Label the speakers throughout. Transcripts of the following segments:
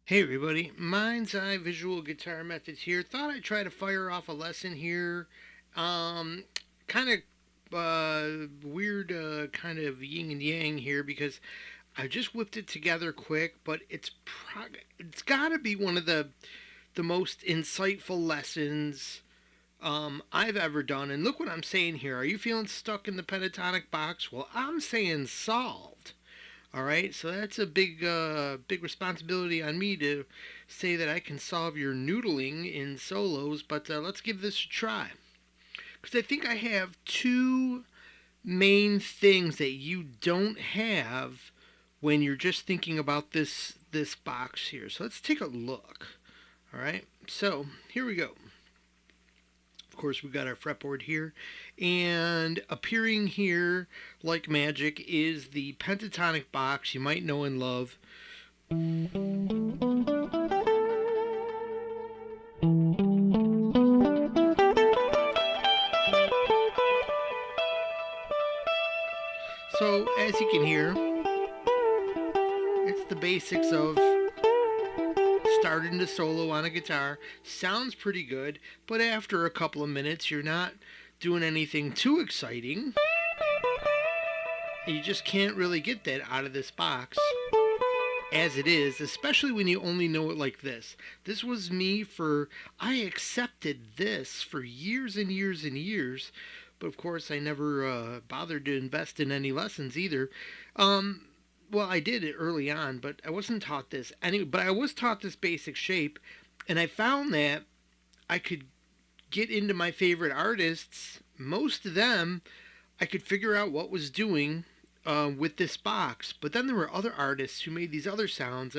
Speaker 1: Hey everybody, Mind's Eye Visual Guitar Methods here. Thought I'd try to fire off a lesson here. Um, kind of weird, kind of yin and yang here because I just whipped it together quick, but it's got to be one of the most insightful lessons I've ever done. And look what I'm saying here. Are you feeling stuck in the pentatonic box? Well, I'm saying solved. All right, so that's a big responsibility on me to say that I can solve your noodling in solos. But let's give this a try because I think I have two main things that you don't have when you're just thinking about this box here. So let's take a look. All right, so here we go. Of course, we've got our fretboard here, and appearing here like magic is the pentatonic box you might know and love. So, as you can hear, it's the basics of starting to solo on a guitar. Sounds pretty good, but after a couple of minutes, you're not doing anything too exciting. You just can't really get that out of this box as it is, especially when you only know it like this. This was me I accepted this for years and years and years, but of course I never bothered to invest in any lessons either. Um, well, I did it early on, but I wasn't taught this. Anyway, but I was taught this basic shape, and I found that I could get into my favorite artists. Most of them, I could figure out what was doing with this box. But then there were other artists who made these other sounds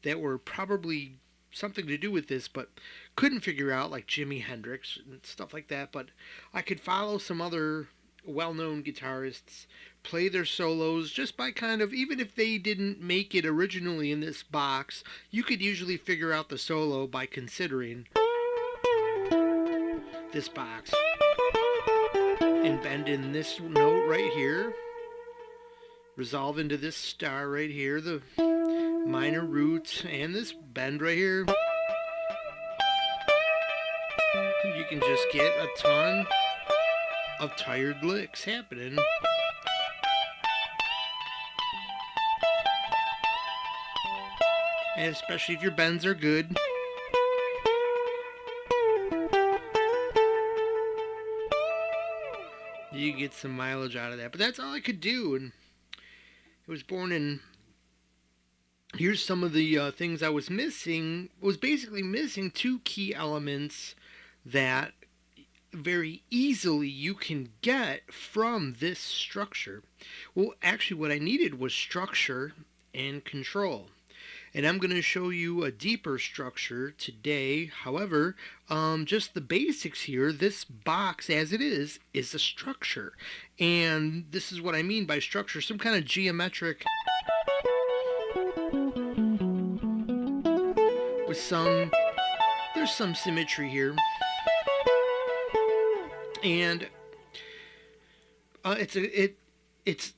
Speaker 1: that were probably something to do with this, but couldn't figure out, like Jimi Hendrix and stuff like that. But I could follow some other well-known guitarists play their solos just by kind of, even if they didn't make it originally in this box, you could usually figure out the solo by considering this box and bend in this note right here, resolve into this star right here, the minor root, and this bend right here. You can just get a ton of tired licks happening. And especially if your bends are good. You get some mileage out of that. But that's all I could do. And it was born in. Here's some of the things I was missing. Was basically missing two key elements that very easily you can get from this structure. Well, actually, what I needed was structure and control. And I'm going to show you a deeper structure today. However, just the basics here, this box as it is a structure. And this is what I mean by structure, some kind of geometric with there's some symmetry here. And it's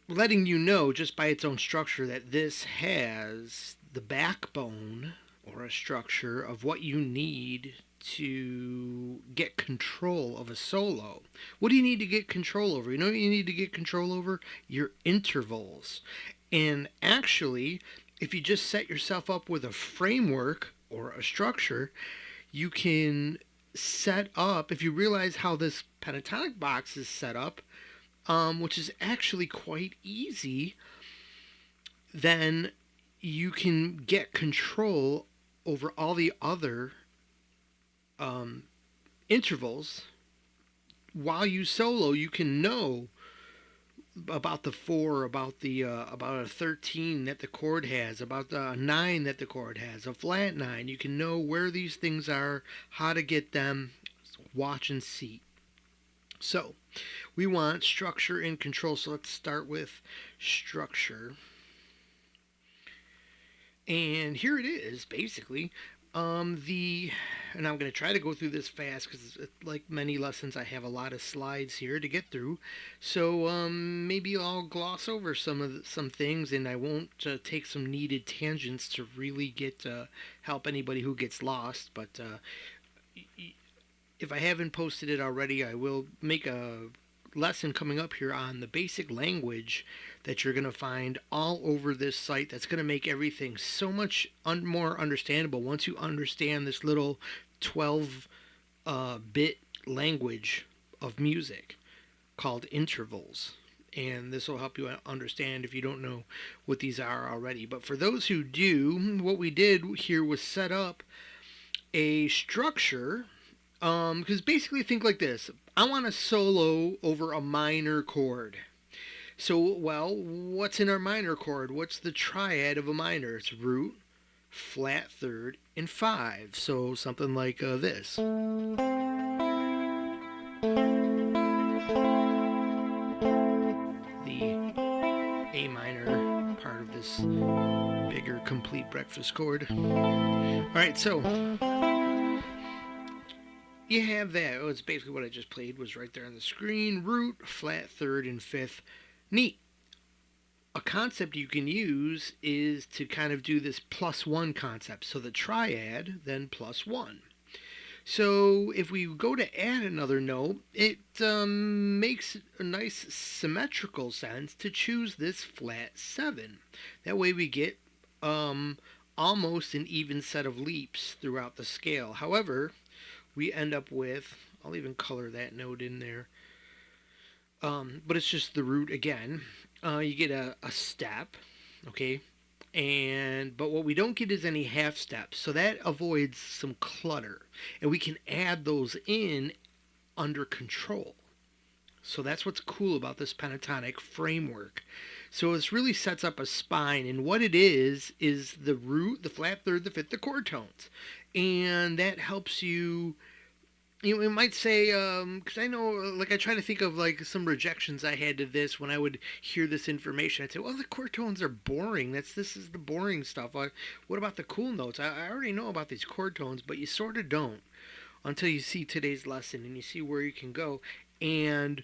Speaker 1: letting you know just by its own structure that this has the backbone or a structure of what you need to get control of a solo. What do you need to get control over? You know what you need to get control over? Your intervals. And actually, if you just set yourself up with a framework or a structure, you can set up, if you realize how this pentatonic box is set up, which is actually quite easy, then you can get control over all the other intervals. While you solo, you can know about the four, about a 13 that the chord has, about the 9 that the chord has, a flat 9. You can know where these things are, how to get them, watch and see. So, we want structure and control. So let's start with structure. And here it is, basically. The and I'm going to try to go through this fast because, like many lessons, I have a lot of slides here to get through. So maybe I'll gloss over some things, and I won't take some needed tangents to really get help anybody who gets lost. But if I haven't posted it already, I will make a lesson coming up here on the basic language that you're going to find all over this site that's going to make everything so much more understandable once you understand this little 12 bit language of music called intervals. And this will help you understand if you don't know what these are already. But for those who do, what we did here was set up a structure. Because basically think like this. I want to solo over a minor chord. So, well, what's in our minor chord? What's the triad of a minor? It's root, flat third, and 5. So something like this. The A minor part of this bigger complete breakfast chord. Alright, so you have that. Oh, it's basically what I just played was right there on the screen. Root, flat third, and 5th. Neat. A concept you can use is to kind of do this +1 concept. So the triad, then +1. So if we go to add another note, it makes a nice symmetrical sense to choose this flat 7. That way we get almost an even set of leaps throughout the scale. However, we end up with, I'll even color that note in there, but it's just the root again. You get a step, okay, but what we don't get is any half steps, so that avoids some clutter, and we can add those in under control. So that's what's cool about this pentatonic framework. So this really sets up a spine, and what it is the root, the flat third, the 5th, the chord tones, and that helps you. You know, it might say, because I know, like, I try to think of, like, some rejections I had to this when I would hear this information. I'd say, well, the chord tones are boring. This is the boring stuff. What about the cool notes? I already know about these chord tones, but you sort of don't until you see today's lesson and you see where you can go and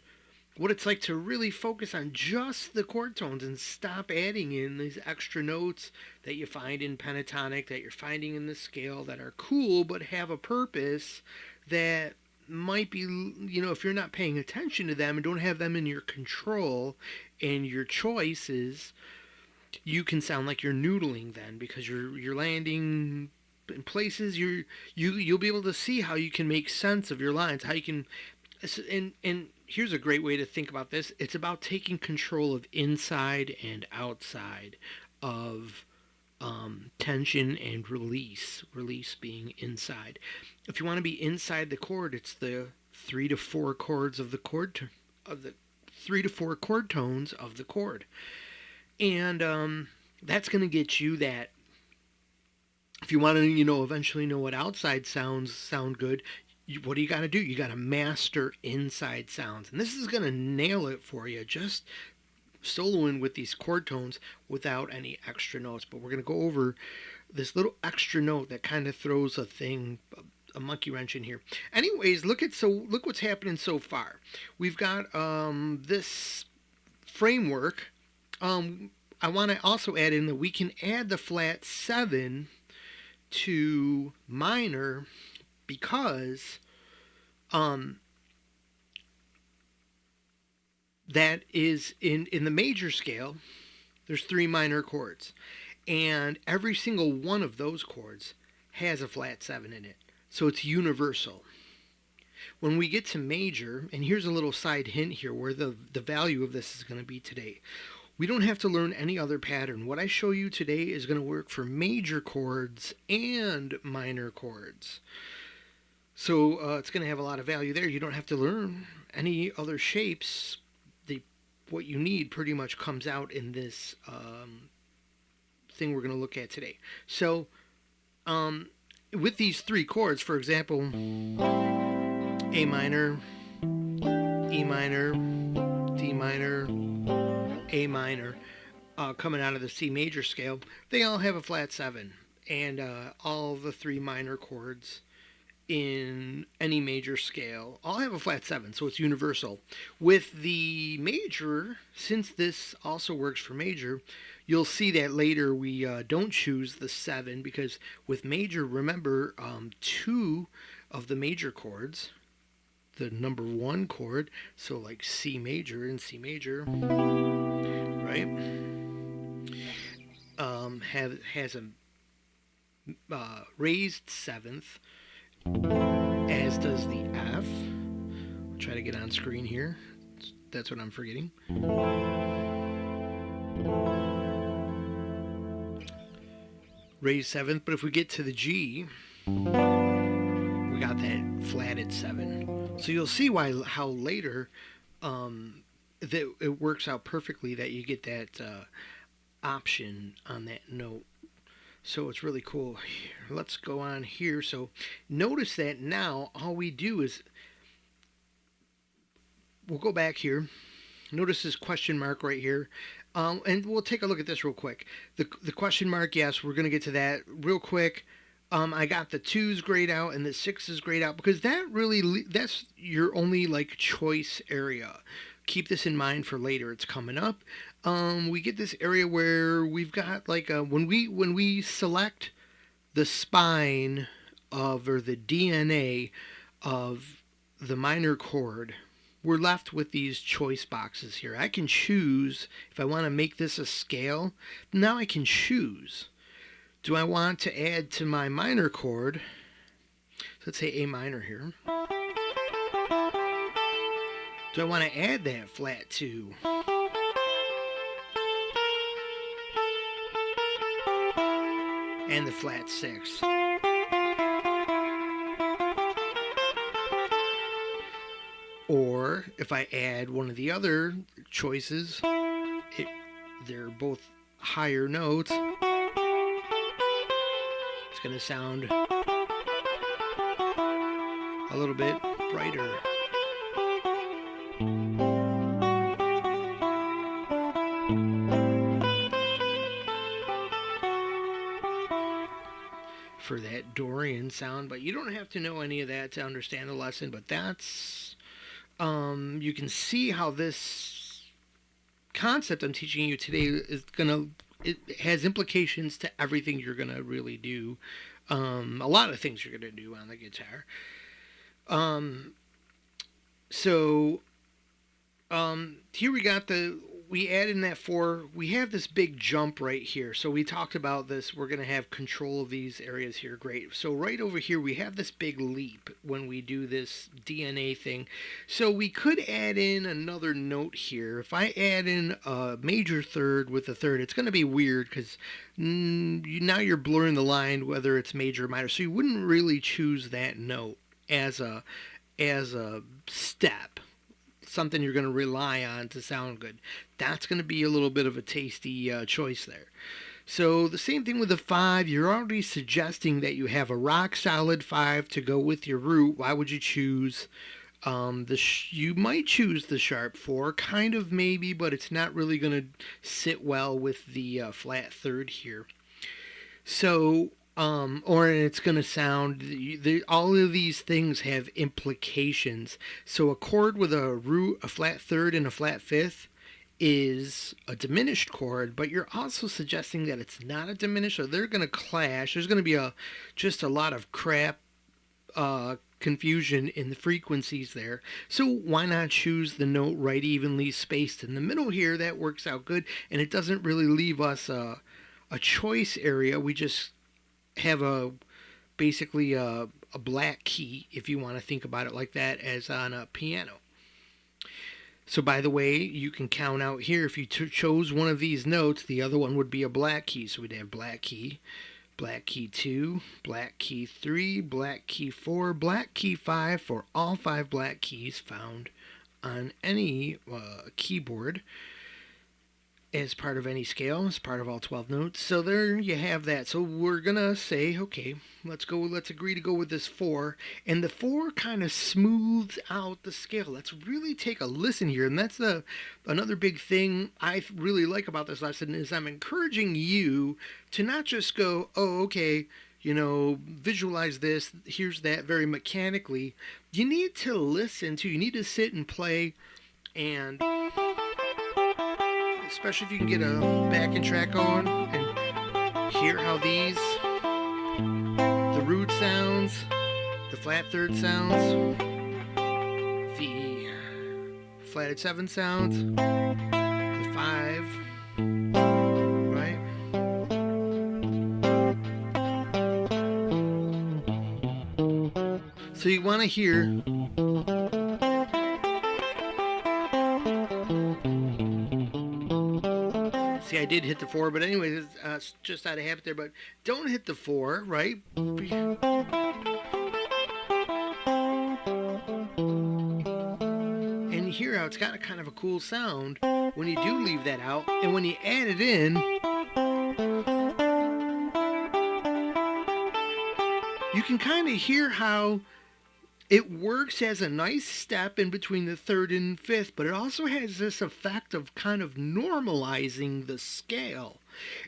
Speaker 1: what it's like to really focus on just the chord tones and stop adding in these extra notes that you find in pentatonic, that you're finding in the scale that are cool but have a purpose that might be, you know, if you're not paying attention to them and don't have them in your control and your choices, you can sound like you're noodling then because you're landing in places you'll be able to see how you can make sense of your lines, how you can, and here's a great way to think about this. It's about taking control of inside and outside of tension and release being inside. If you want to be inside the chord, it's the 3 to 4 chords of the chord of the 3 to 4 chord tones of the chord, and that's going to get you that. If you want to, you know, eventually know what outside sound good, what do you got to do? You got to master inside sounds, and this is going to nail it for you. Just soloing with these chord tones without any extra notes. But we're going to go over this little extra note that kind of throws a monkey wrench in here. Anyways, look what's happening so far. We've got this framework. I want to also add in that we can add the flat 7 to minor because that is in the major scale. There's 3 minor chords, and every single one of those chords has a flat 7 in it, so it's universal. When we get to major, and here's a little side hint here where the value of this is going to be today. We don't have to learn any other pattern. What I show you today is going to work for major chords and minor chords. So it's going to have a lot of value there. You don't have to learn any other shapes. What you need pretty much comes out in this thing we're going to look at today. So with these 3 chords, for example, A minor, E minor, D minor, A minor, coming out of the C major scale, they all have a flat 7. And all the 3 minor chords in any major scale. I'll have a flat 7, so it's universal. With the major, since this also works for major, you'll see that later we don't choose the 7 because with major, remember, 2 of the major chords, the number 1 chord, so like C major and C major, right, has a raised 7th, as does the F. I'll try to get on screen here. That's what I'm forgetting. Raised 7th, but if we get to the G, we got that flatted 7. So you'll see how later that it works out perfectly that you get that option on that note. So it's really cool. Let's go on here. So notice that now all we do is we'll go back here. Notice this question mark right here. And we'll take a look at this real quick. The question mark, yes, we're going to get to that real quick. I got the 2s grayed out and the 6s grayed out because that's your only like choice area. Keep this in mind for later. It's coming up. We get this area where we've got like when we select the spine of or the DNA of the minor chord, we're left with these choice boxes here. I can choose if I want to make this a scale. Now I can choose. Do I want to add to my minor chord? So let's say A minor here. Do I want to add that flat 2? And the flat 6. Or if I add one of the other choices, they're both higher notes. It's going to sound a little bit brighter. For that Dorian sound, but you don't have to know any of that to understand the lesson, but that's you can see how this concept I'm teaching you today it has implications to everything you're gonna really do, a lot of things you're gonna do on the guitar. So here we add in that 4. We have this big jump right here. So we talked about this. We're going to have control of these areas here. Great. So right over here, we have this big leap when we do this DNA thing. So we could add in another note here. If I add in a major 3rd with a 3rd, it's going to be weird because now you're blurring the line whether it's major or minor. So you wouldn't really choose that note as a step, something you're going to rely on to sound good. That's going to be a little bit of a tasty choice there. So the same thing with the 5. You're already suggesting that you have a rock solid 5 to go with your root. Why would you choose you might choose the sharp 4, kind of maybe, but it's not really going to sit well with the flat 3rd here. So or it's going to sound, all of these things have implications. So a chord with a root, a flat 3rd, and a flat 5th is a diminished chord, but you're also suggesting that it's not a diminished, so they're going to clash. There's going to be just a lot of crap confusion in the frequencies there. So why not choose the note right evenly spaced in the middle here? That works out good, and it doesn't really leave us a choice area. We just have basically a black key, if you want to think about it like that, as on a piano. So by the way, you can count out here, if you chose one of these notes, the other one would be a black key. So we'd have black key 2, black key 3, black key 4, black key 5 for all 5 black keys found on any keyboard as part of any scale, as part of all 12 notes. So there you have that. So we're going to say, okay, let's agree to go with this 4. And the 4 kind of smooths out the scale. Let's really take a listen here. And that's another big thing I really like about this lesson is I'm encouraging you to not just go, oh, okay, visualize this, here's that very mechanically. You need to listen to, you need to sit and play, and especially if you can get a backing track going and hear how the root sounds, the flat third sounds, the flatted seven sounds, the five, right? So you want to hear see, I did hit the four, but anyways, it's just out of habit there. But don't hit the four, right? And you hear how it's got a kind of a cool sound when you do leave that out, and when you add it in, you can kind of hear how it works as a nice step in between the third and fifth, but it also has this effect of kind of normalizing the scale.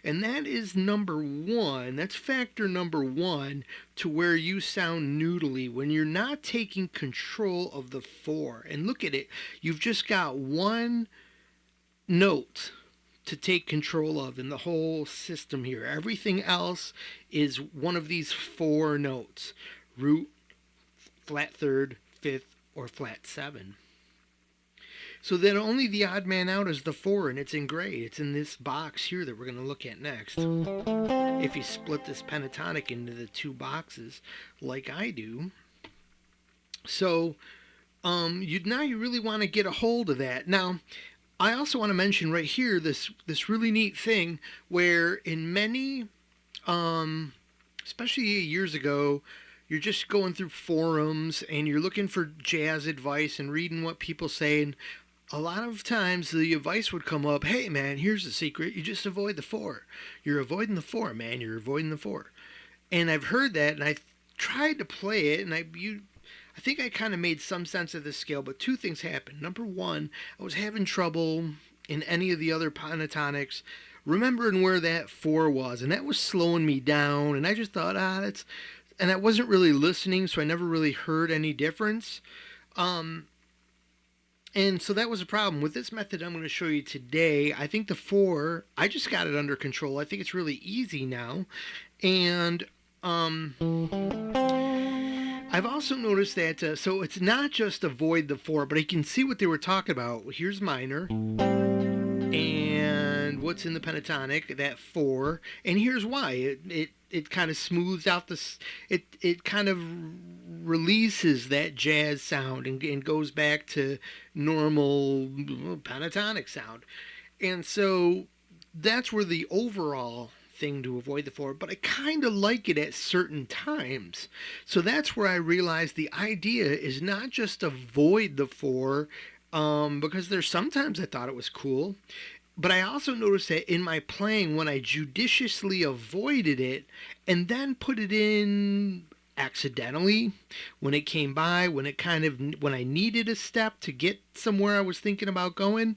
Speaker 1: And that is number one. That's factor number one to where you sound noodly, when you're not taking control of the four. And look at it. You've just got one note to take control of in the whole system here. Everything else is one of these four notes: root, flat third, fifth, or flat seven. So then only the odd man out is the four, and it's in gray. It's in this box here that we're going to look at next. If you split this pentatonic into the two boxes like I do. So now you really want to get a hold of that. Now, I also want to mention right here this really neat thing where in many, especially years ago, you're just going through forums and you're looking for jazz advice and reading what people say, and a lot of times the advice would come up, hey man, here's the secret, you just avoid the four. You're avoiding the four, man, you're avoiding the four. And I've heard that, and I've tried to play it, and I think I kind of made some sense of this scale, but two things happened. Number one, I was having trouble in any of the other pentatonics remembering where that four was, and that was slowing me down, and I just thought, and I wasn't really listening, so I never really heard any difference. And so that was a problem. With this method I'm going to show you today, I think the four, I just got it under control. I think it's really easy now. And I've also noticed that, so it's not just avoid the four, but I can see what they were talking about. Here's minor. And what's in the pentatonic, that four. And here's why. It kind of smooths out it kind of releases that jazz sound and goes back to normal pentatonic sound. And so that's where the overall thing to avoid the four, but I kind of like it at certain times. So that's where I realized the idea is not just avoid the four, because there's sometimes I thought it was cool. But I also noticed that in my playing, when I judiciously avoided it and then put it in accidentally, when it came by, when I needed a step to get somewhere I was thinking about going,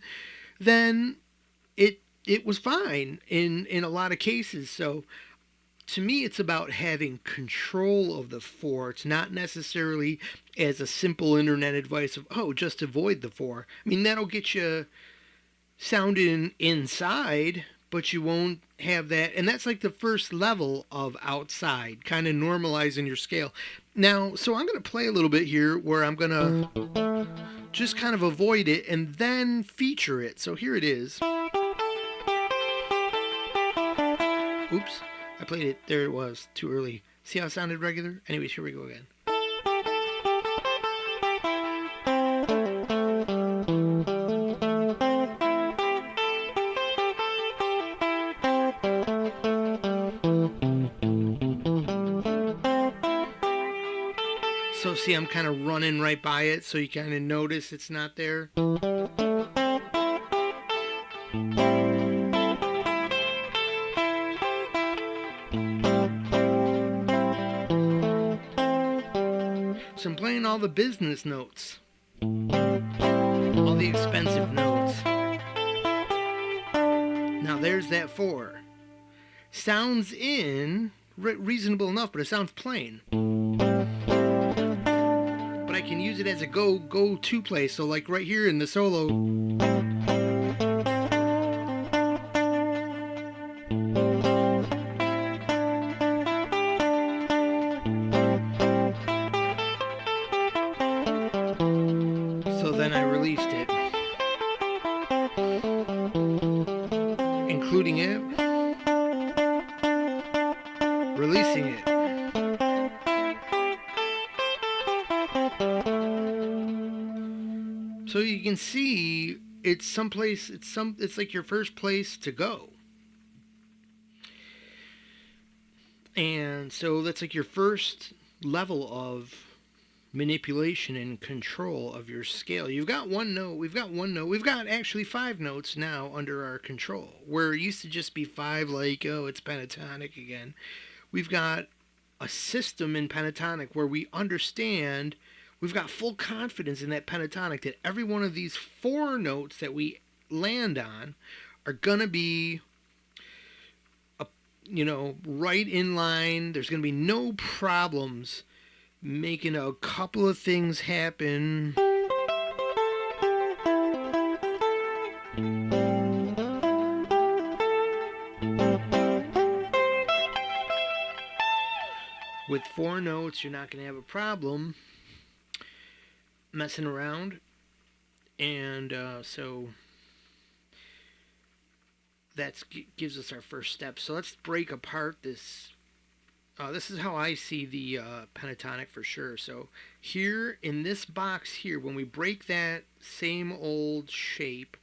Speaker 1: then it was fine in a lot of cases. So to me, it's about having control of the four. It's not necessarily as a simple internet advice of, just avoid the four. I mean, that'll get you sounding inside, but you won't have that. And that's like the first level of outside, kind of normalizing your scale. Now, so I'm going to play a little bit here where I'm going to just kind of avoid it and then feature it. So here it is. Oops, I played it. There it was. Too early. See how it sounded regular? Anyways, here we go again. So see, I'm kind of running right by it, so you kind of notice it's not there. So I'm playing all the business notes, all the expensive notes. Now there's that four. Sounds in reasonable enough, but it sounds plain. But I can use it as a go-to place. So like right here in the solo. So then I released it, including it, releasing it. So you can see it's someplace, it's like your first place to go. And so that's like your first level of manipulation and control of your scale. You've got one note, we've got actually 5 notes now under our control. Where it used to just be 5, like, oh, it's pentatonic again. We've got a system in pentatonic where we understand, we've got full confidence in that pentatonic that every one of these 4 notes that we land on are gonna be right in line. There's going to be no problems making a couple of things happen. With 4 notes, you're not going to have a problem messing around. And so that gives us our first step. So let's break apart this. This is how I see the pentatonic for sure. So here in this box here, when we break that same old shape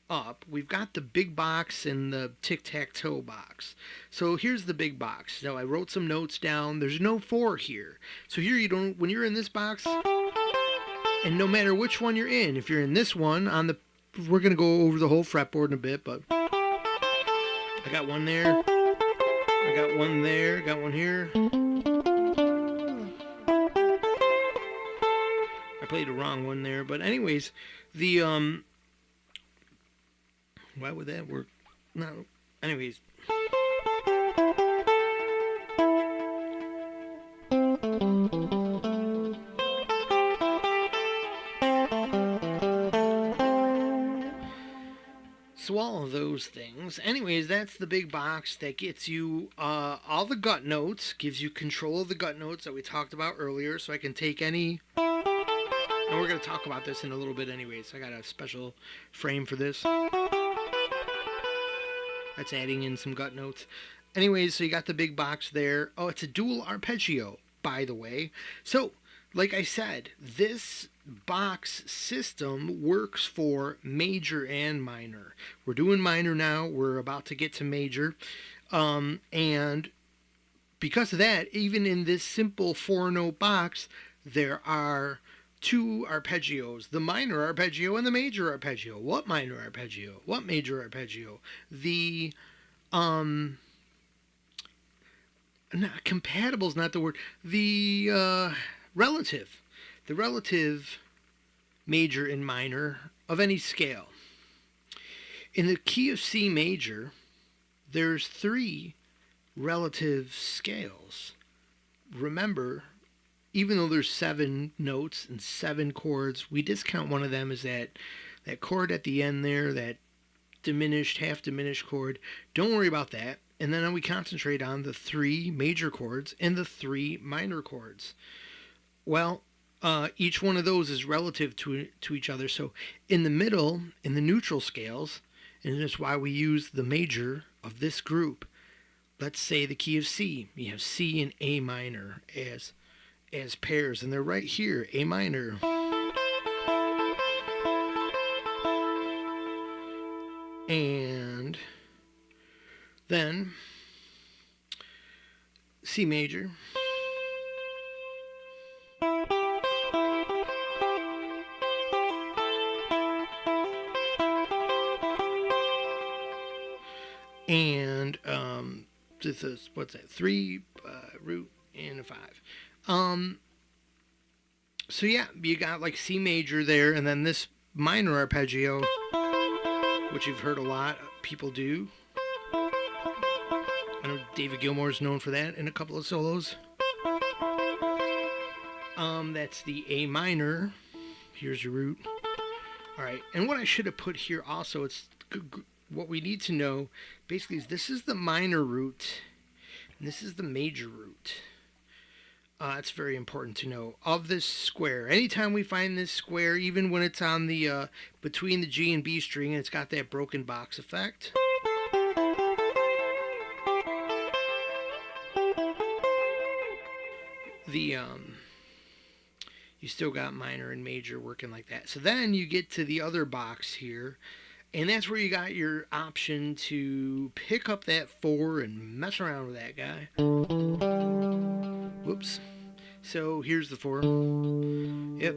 Speaker 1: up, we've got the big box and the tic-tac-toe box. So here's the big box. Now I wrote some notes down. There's no 4 here. So here you don't, when you're in this box, and no matter which one you're in, if you're in this one, we're going to go over the whole fretboard in a bit, but I got one there, I got one there, got one here. I played the wrong one there, but anyways, the why would that work? No, anyways. So all of those things. Anyways, that's the big box that gets you all the gut notes, gives you control of the gut notes that we talked about earlier. So I can take any, and we're going to talk about this in a little bit anyways. I got a special frame for this. That's adding in some gut notes. Anyways, so you got the big box there. Oh, it's a dual arpeggio, by the way. So, like I said, this box system works for major and minor. We're doing minor now. We're about to get to major. And because of that, even in this simple 4-note box, there are 2 arpeggios, the minor arpeggio and the major arpeggio. What minor arpeggio? What major arpeggio? The compatible is not the word. The relative major and minor of any scale. In the key of C major, there's 3 relative scales. Remember, even though there's 7 notes and 7 chords, we discount one of them as that chord at the end there, that diminished, half diminished chord. Don't worry about that. And then we concentrate on the 3 major chords and the 3 minor chords. Well, each one of those is relative to each other. So in the middle, in the neutral scales, and that's why we use the major of this group. Let's say the key of C. You have C and A minor as pairs, and they're right here, A minor. And then C major. And this is, what's that? 3 root and a 5. So yeah, you got like C major there, and then this minor arpeggio, which you've heard a lot of people do. And know David Gilmour's known for that in a couple of solos. That's the A minor. Here's your root. All right, and what I should have put here also, it's what we need to know basically is this is the minor root and this is the major root. It's very important to know of this square. Anytime we find this square, even when it's on the between the G and B string, and it's got that broken box effect. The you still got minor and major working like that. So then you get to the other box here, and that's where you got your option to pick up that 4 and mess around with that guy. Whoops. So here's the 4. Yep.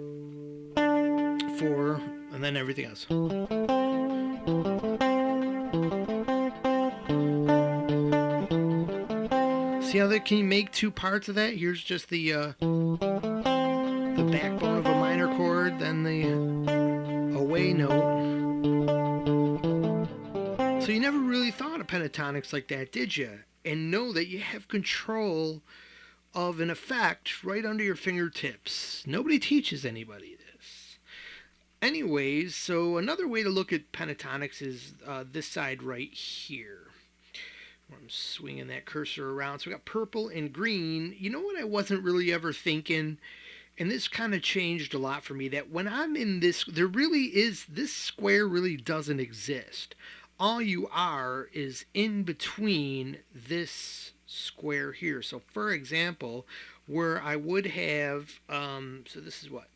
Speaker 1: 4, and then everything else. See how can you make 2 parts of that? Here's just the backbone of a minor chord, then the away note. So you never really thought of pentatonics like that, did you? And know that you have control of an effect right under your fingertips. Nobody teaches anybody this. Anyways, so another way to look at pentatonics is this side right here. I'm swinging that cursor around. So we got purple and green. You know what I wasn't really ever thinking? And this kind of changed a lot for me, that when I'm in this, there really is, this square really doesn't exist. All you are is in between this square here. So for example, where I would have, so this is what?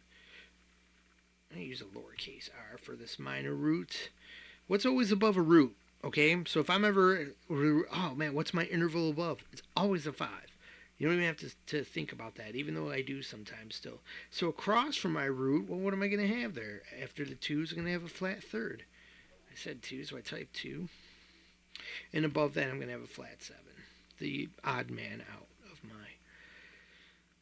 Speaker 1: I use a lowercase r for this minor root. What's always above a root? Okay, so if I'm ever, oh man, what's my interval above? It's always a 5. You don't even have to think about that, even though I do sometimes still. So across from my root, well, what am I going to have there? After the 2s, I'm going to have a flat 3rd. I said 2, so I typed 2. And above that, I'm going to have a flat 7. The odd man out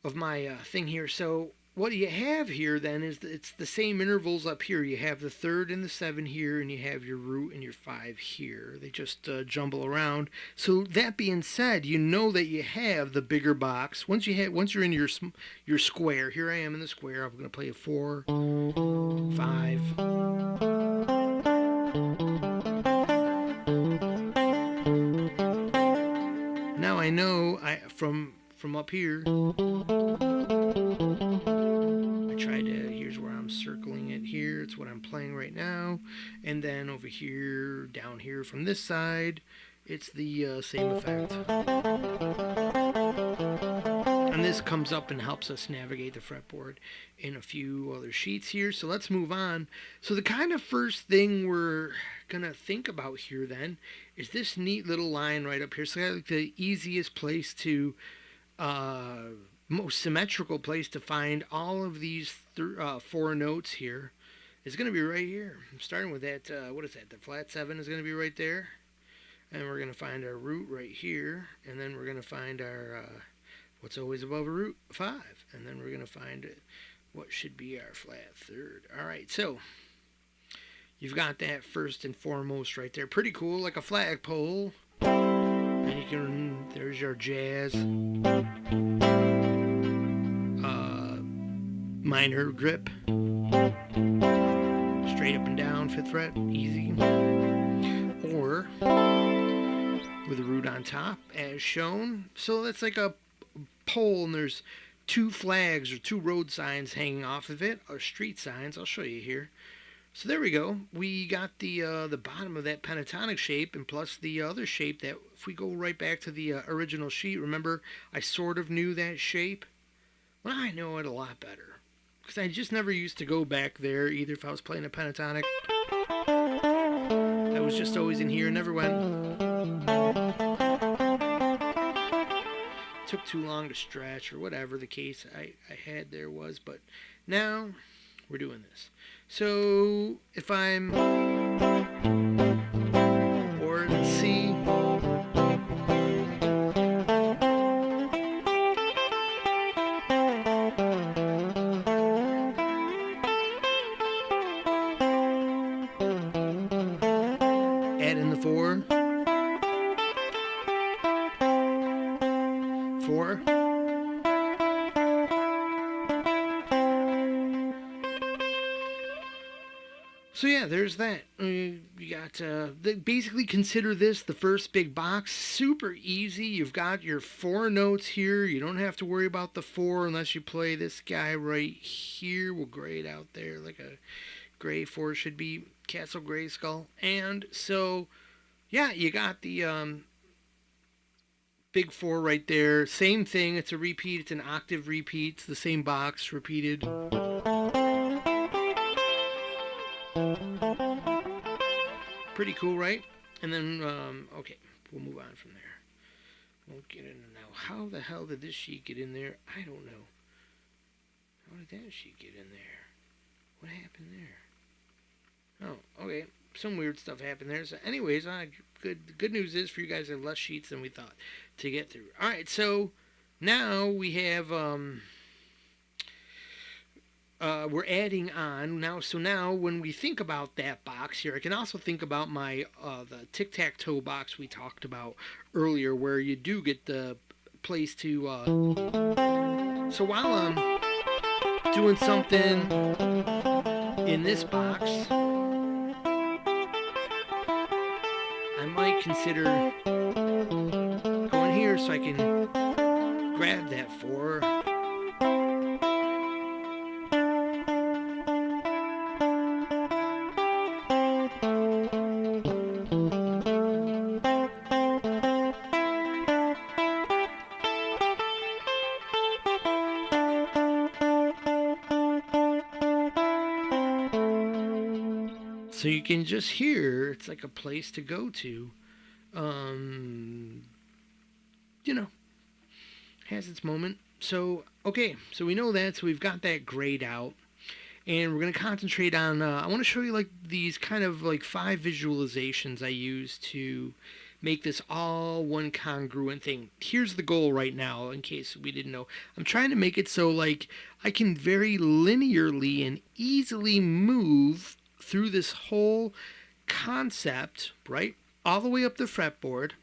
Speaker 1: of my thing here. So what you have here then is it's the same intervals up here. You have the 3rd and the 7 here, and you have your root and your 5 here. They just jumble around. So that being said, you know that you have the bigger box. Once you're in your square, here I am in the square. I'm going to play a 4, 5. Now I know from up here. Here's where I'm circling it here. It's what I'm playing right now. And then over here, down here from this side, it's the same effect. And this comes up and helps us navigate the fretboard in a few other sheets here. So let's move on. So the kind of first thing we're going to think about here then is this neat little line right up here. So like the easiest place to most symmetrical place to find all of these 4 notes here is going to be right here. I'm starting with that, what is that? The flat 7 is going to be right there. And we're going to find our root right here. And then we're going to find our, what's always above a root? 5. And then we're going to find what should be our flat 3rd. All right, so you've got that first and foremost right there. Pretty cool, like a flagpole. And you can, there's your jazz. Minor grip, straight up and down, 5th fret, easy, or with a root on top as shown. So that's like a pole, and there's 2 flags or 2 road signs hanging off of it, or street signs. I'll show you here. So there we go. We got the bottom of that pentatonic shape, and plus the other shape that, if we go right back to the original sheet, remember I sort of knew that shape? Well, I know it a lot better, because I just never used to go back there either if I was playing a pentatonic. I was just always in here and never went. Took too long to stretch or whatever the case I had there was, but now we're doing this. So if I'm, or C, add in the 4, 4. So yeah, there's that. You got basically consider this the first big box. Super easy. You've got your 4 notes here. You don't have to worry about the 4 unless you play this guy right here. We'll gray it out there like a gray 4 should be. Castle Grayskull. And so yeah, you got the big 4 right there. Same thing. It's a repeat. It's an octave repeat. It's the same box repeated. Pretty cool, right? And then, okay, we'll move on from there. Won't get in now. How the hell did this sheet get in there? I don't know. How did that sheet get in there? What happened there? Oh, okay. Some weird stuff happened there. So, anyways, the good news is for you guys, there are less sheets than we thought to get through. All right, so now we have we're adding on now. So now when we think about that box here, I can also think about my the tic-tac-toe box we talked about earlier, where you do get the place to. So while I'm doing something in this box, I might consider going here so I can grab that 4. So you can just hear it's like a place to go to. You know, has its moment. So, okay, so we know that. So we've got that grayed out. And we're going to concentrate on, I want to show you like these kind of like 5 visualizations I use to make this all one congruent thing. Here's the goal right now, in case we didn't know. I'm trying to make it so like I can very linearly and easily move through this whole concept, right? All the way up the fretboard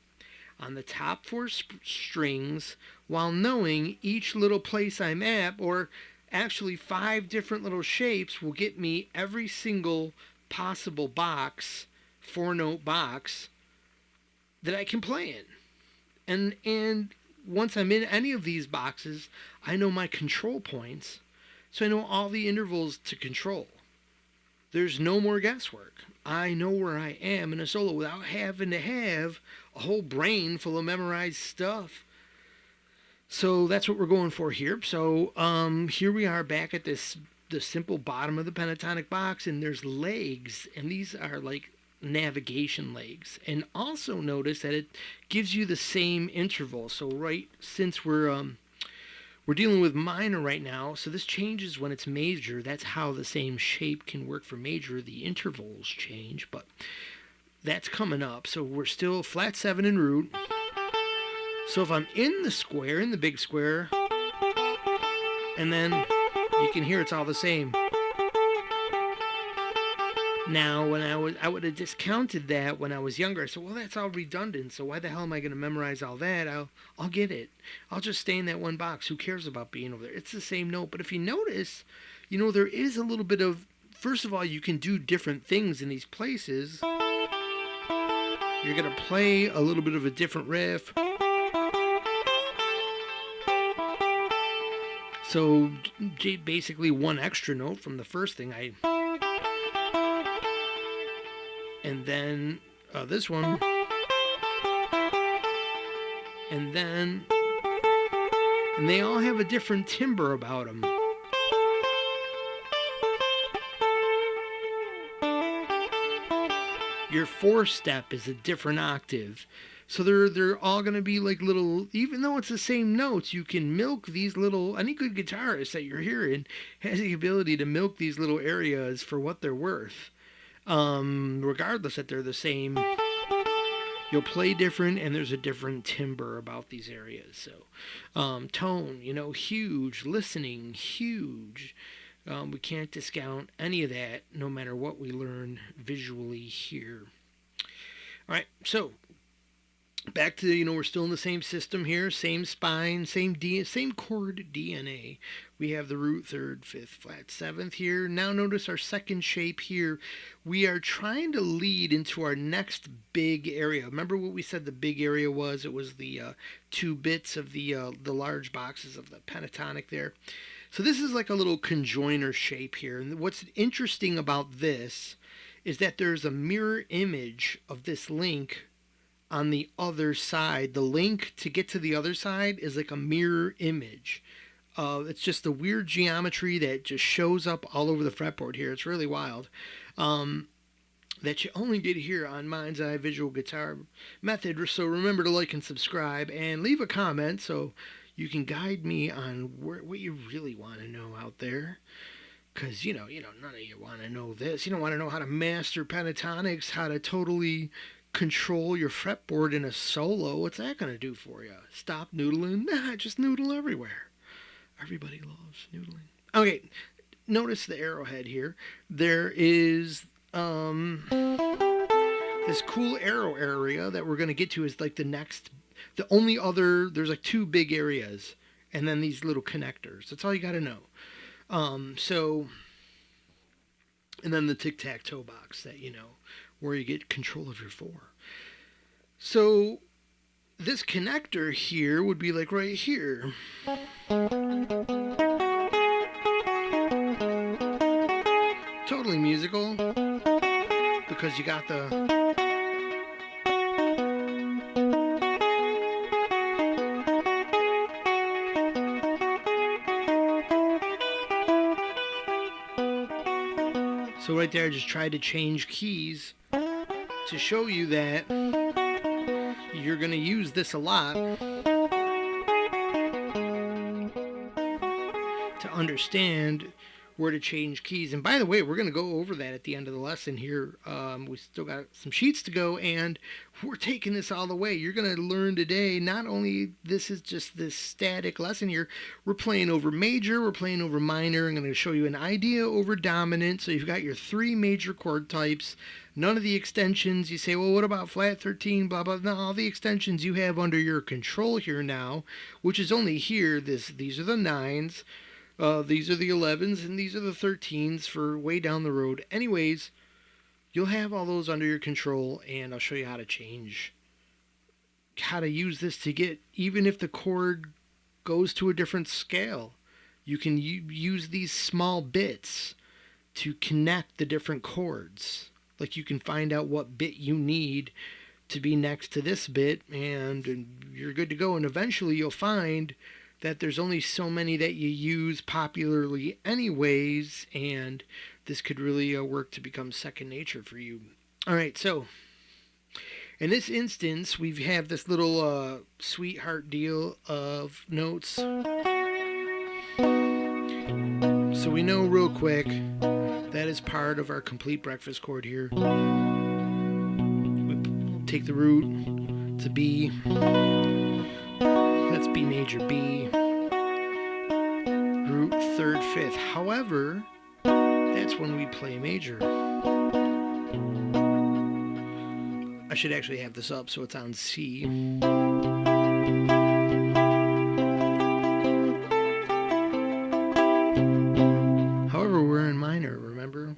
Speaker 1: on the top 4 strings, while knowing each little place I'm at, or actually 5 different little shapes, will get me every single possible box, 4-note box, that I can play in. And once I'm in any of these boxes, I know my control points, so I know all the intervals to control. There's no more guesswork. I know where I am in a solo without having to have a whole brain full of memorized stuff. So that's what we're going for here. So here we are back at the simple bottom of the pentatonic box, and there's legs, and these are like navigation legs. And also notice that it gives you the same interval. So right, since we're dealing with minor right now, so this changes when it's major. That's how the same shape can work for major. The intervals change, but that's coming up. So we're still flat 7 in root. So if I'm in the square, in the big square, and then you can hear it's all the same. Now, when I would have discounted that when I was younger. I said, well, that's all redundant, so why the hell am I going to memorize all that? I'll get it. I'll just stay in that one box. Who cares about being over there? It's the same note. But if you notice, there is a little bit of, first of all, you can do different things in these places. You're going to play a little bit of a different riff. So basically one extra note from the first thing and then this one, and they all have a different timbre about them. Your 4-step is a different octave. So they're all going to be like little, even though it's the same notes, you can milk these little, any good guitarist that you're hearing has the ability to milk these little areas for what they're worth. Regardless that they're the same, you'll play different, and there's a different timbre about these areas. So, tone, huge, listening, huge. We can't discount any of that, no matter what we learn visually here. All right, so Back to, we're still in the same system here, same spine, same chord DNA. We have the root, third, fifth, flat, seventh here. Now notice our second shape here. We are trying to lead into our next big area. Remember what we said the big area was? It was the two bits of the large boxes of the pentatonic there. So this is like a little conjoiner shape here. And what's interesting about this is that there's a mirror image of this link on the other side. The link to get to the other side is like a mirror image. It's just the weird geometry that just shows up all over the fretboard here. It's really wild. That you only get here on Mind's Eye Visual Guitar Method. So remember to like and subscribe and leave a comment so you can guide me on what you really want to know out there. Because, none of you want to know this. You don't want to know how to master pentatonics, how to totally control your fretboard in a solo. What's that going to do for you? Stop noodling? Nah, just noodle everywhere. Everybody loves noodling. Okay, notice the arrowhead here. There is this cool arrow area that we're going to get to is like the only other, there's like two big areas and then these little connectors. That's all you got to know. And then the tic-tac-toe box that, where you get control of your four. So this connector here would be like right here. Totally musical because you got the so right there I just tried to change keys to show you that you're going to use this a lot to understand where to change keys. And by the way, we're going to go over that at the end of the lesson here. We still got some sheets to go, and we're taking this all the way. You're going to learn today, not only this is just this static lesson here, we're playing over major, we're playing over minor. I'm going to show you an idea over dominant. So you've got your three major chord types. None of the extensions. You say, well, what about flat 13, blah, blah. No, all the extensions you have under your control here now, which is only here. These are the 9s. These are the 11s, and these are the 13s for way down the road. Anyways, you'll have all those under your control, and I'll show you how to use this to get, even if the chord goes to a different scale, you can use these small bits to connect the different chords. Like you can find out what bit you need to be next to this bit, and you're good to go. And eventually you'll find that there's only so many that you use popularly anyways, and this could really work to become second nature for you. All right, so in this instance, we have this little sweetheart deal of notes. So we know real quick that is part of our complete breakfast chord here. We take the root, it's a B. That's B major, B, root, third, fifth. However, that's when we play major. I should actually have this up so it's on C. However, we're in minor, remember?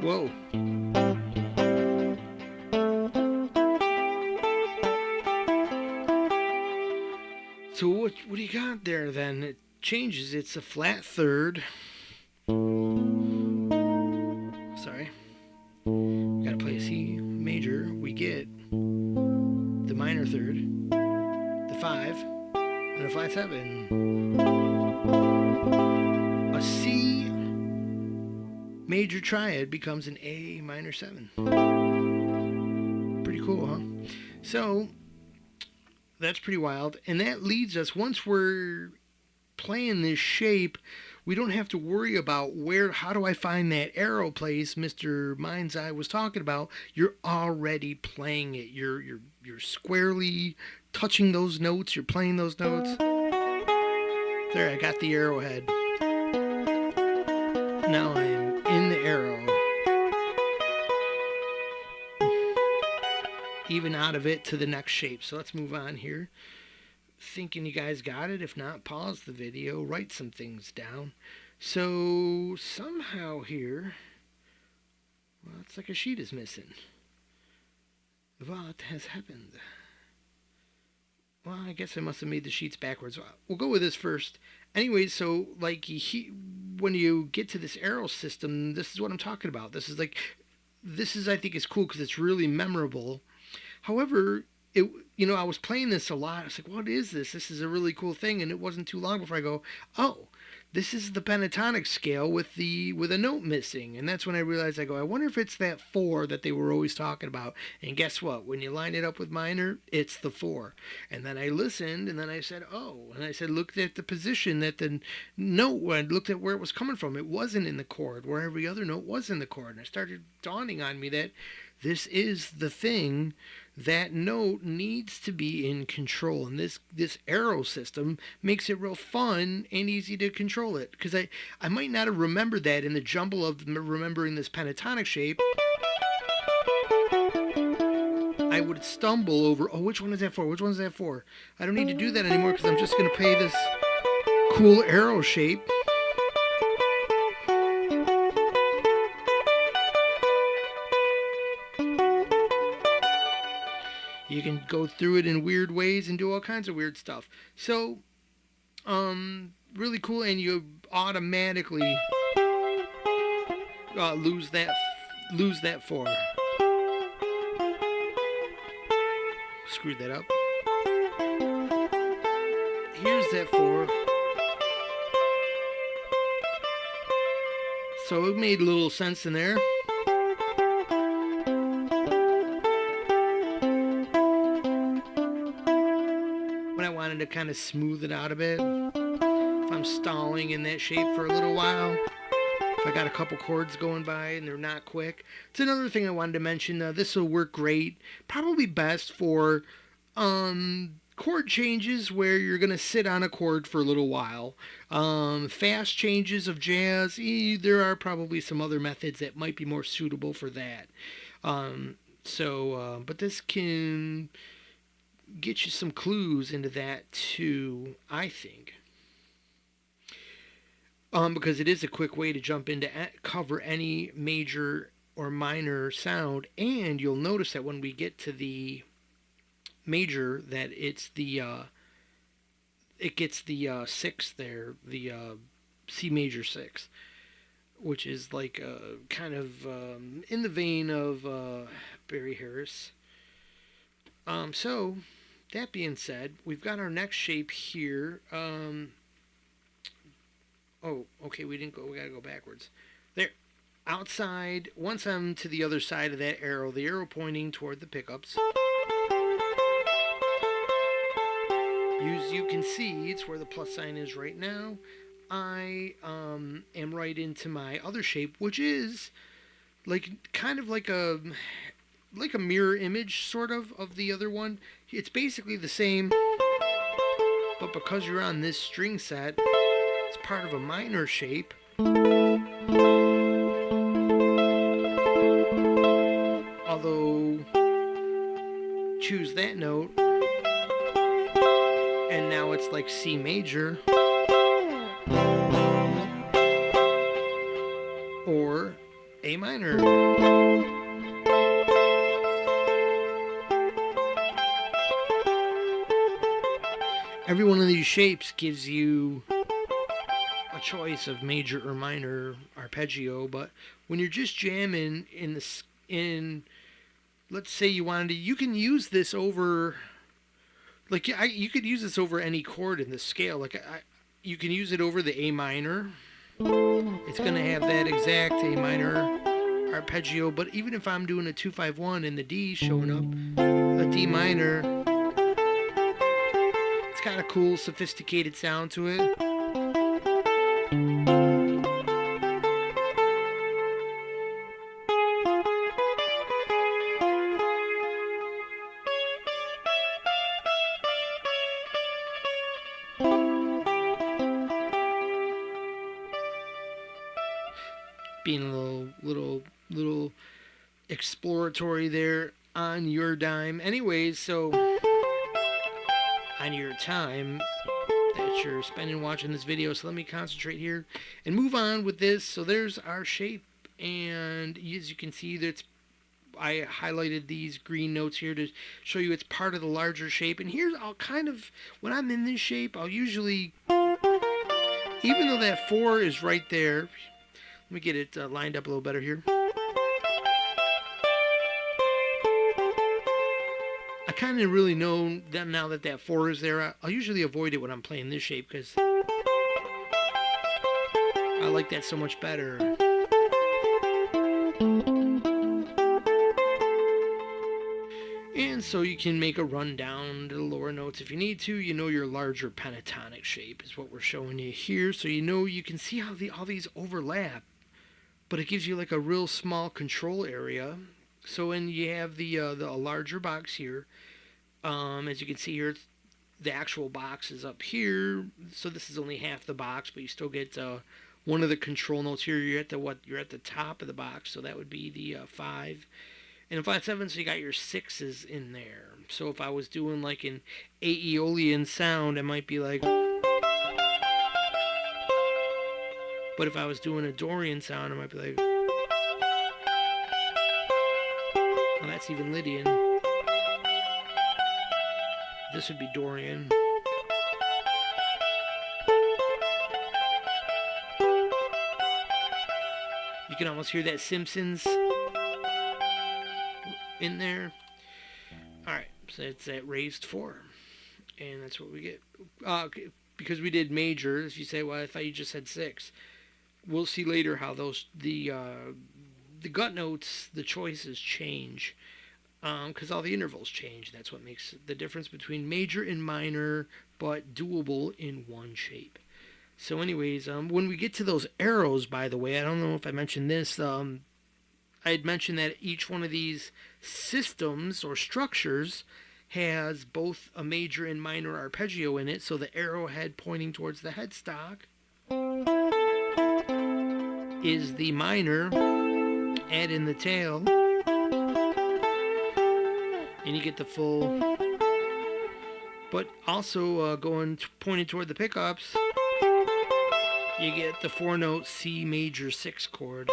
Speaker 1: Whoa. So what do you got there then? It changes. It's a flat third. Sorry. We gotta play a C major. We get the minor third, the 5, and a flat 7. A C major triad becomes an A minor 7. Pretty cool, huh? So that's pretty wild. And that leads us, once we're playing this shape, we don't have to worry about how do I find that arrow place Mr. Mind's Eye was talking about. You're already playing it. You're squarely touching those notes. You're playing those notes. There, I got the arrowhead. Now I'm in the arrow. even out of it to the next shape. So let's move on here. Thinking you guys got it. If not, pause the video, write some things down. So somehow here, well, it's like a sheet is missing. What has happened? Well, I guess I must have made the sheets backwards. We'll go with this first. Anyway, so like when you get to this arrow system, this is what I'm talking about. This is I think is cool because it's really memorable. However, I was playing this a lot. I was like, what is this? This is a really cool thing. And it wasn't too long before I go, oh, this is the pentatonic scale with a note missing. And that's when I realized, I wonder if it's that 4 that they were always talking about. And guess what? When you line it up with minor, it's the 4. And then I listened, and then I said, oh. And I said, looked at the position that the note, I looked at where it was coming from. It wasn't in the chord, where every other note was in the chord. And it started dawning on me that this is the thing. That note needs to be in control, and this arrow system makes it real fun and easy to control it. Because I might not have remembered that in the jumble of remembering this pentatonic shape. I would stumble over, oh, which one is that for? Which one is that for? I don't need to do that anymore because I'm just going to play this cool arrow shape. You can go through it in weird ways and do all kinds of weird stuff. So, really cool, and you automatically lose that 4. Screwed that up. Here's that 4. So it made a little sense in there. To kind of smooth it out a bit. If I'm stalling in that shape for a little while, if I got a couple chords going by and they're not quick. It's another thing I wanted to mention. This will work great, probably best for chord changes where you're going to sit on a chord for a little while. Fast changes of jazz, there are probably some other methods that might be more suitable for that. But this can get you some clues into that too, I think. Because it is a quick way to jump into cover any major or minor sound, and you'll notice that when we get to the major, that it gets the 6 there, the C major 6, which is like kind of in the vein of Barry Harris. So that being said, we've got our next shape here. Oh, okay, we didn't go. We got to go backwards. There, outside. Once I'm to the other side of that arrow, the arrow pointing toward the pickups. As you can see, it's where the plus sign is right now. I am right into my other shape, which is kind of like a mirror image, sort of the other one. It's basically the same, but because you're on this string set, it's part of a minor shape. Although, choose that note, and now it's like C major, or A minor. Every one of these shapes gives you a choice of major or minor arpeggio, but when you're just jamming let's say you can use this over, you could use this over any chord in the scale. You can use it over the A minor. It's going to have that exact A minor arpeggio, but even if I'm doing a 2-5-1 and the D showing up, a D minor, got a cool, sophisticated sound to it. Being a little exploratory there. on your dime. Anyways, so on your time that you're spending watching this video. So let me concentrate here and move on with this. So there's our shape, and as you can see, that's I highlighted these green notes here to show you it's part of the larger shape. And here's I'll kind of when I'm in this shape, I'll usually, even though that 4 is right there, let me get it lined up a little better here. I kind of really know that now that that 4 is there. I'll usually avoid it when I'm playing this shape because I like that so much better. And so you can make a run down to the lower notes if you need to. You know your larger pentatonic shape is what we're showing you here. So you know you can see how all these overlap, but it gives you like a real small control area. So when you have the larger box here, as you can see here, the actual box is up here. So this is only half the box, but you still get one of the control notes here. You're at the top of the box, so that would be the 5. And a flat 7, so you got your 6s in there. So if I was doing like an Aeolian sound, it might be like. But if I was doing a Dorian sound, it might be like. Well, that's even Lydian. This would be Dorian. You can almost hear that Simpsons in there. Alright, so it's that raised 4. And that's what we get. Because we did major, if you say, well, I thought you just said 6. We'll see later how the gut notes, the choices change. Because all the intervals change. That's what makes the difference between major and minor, but doable in one shape. So anyways, when we get to those arrows, by the way, I don't know if I mentioned this, I had mentioned that each one of these systems or structures has both a major and minor arpeggio in it. So the arrowhead pointing towards the headstock is the minor, add in the tail, and you get the full. But also pointing toward the pickups, you get the 4-note C major 6 chord.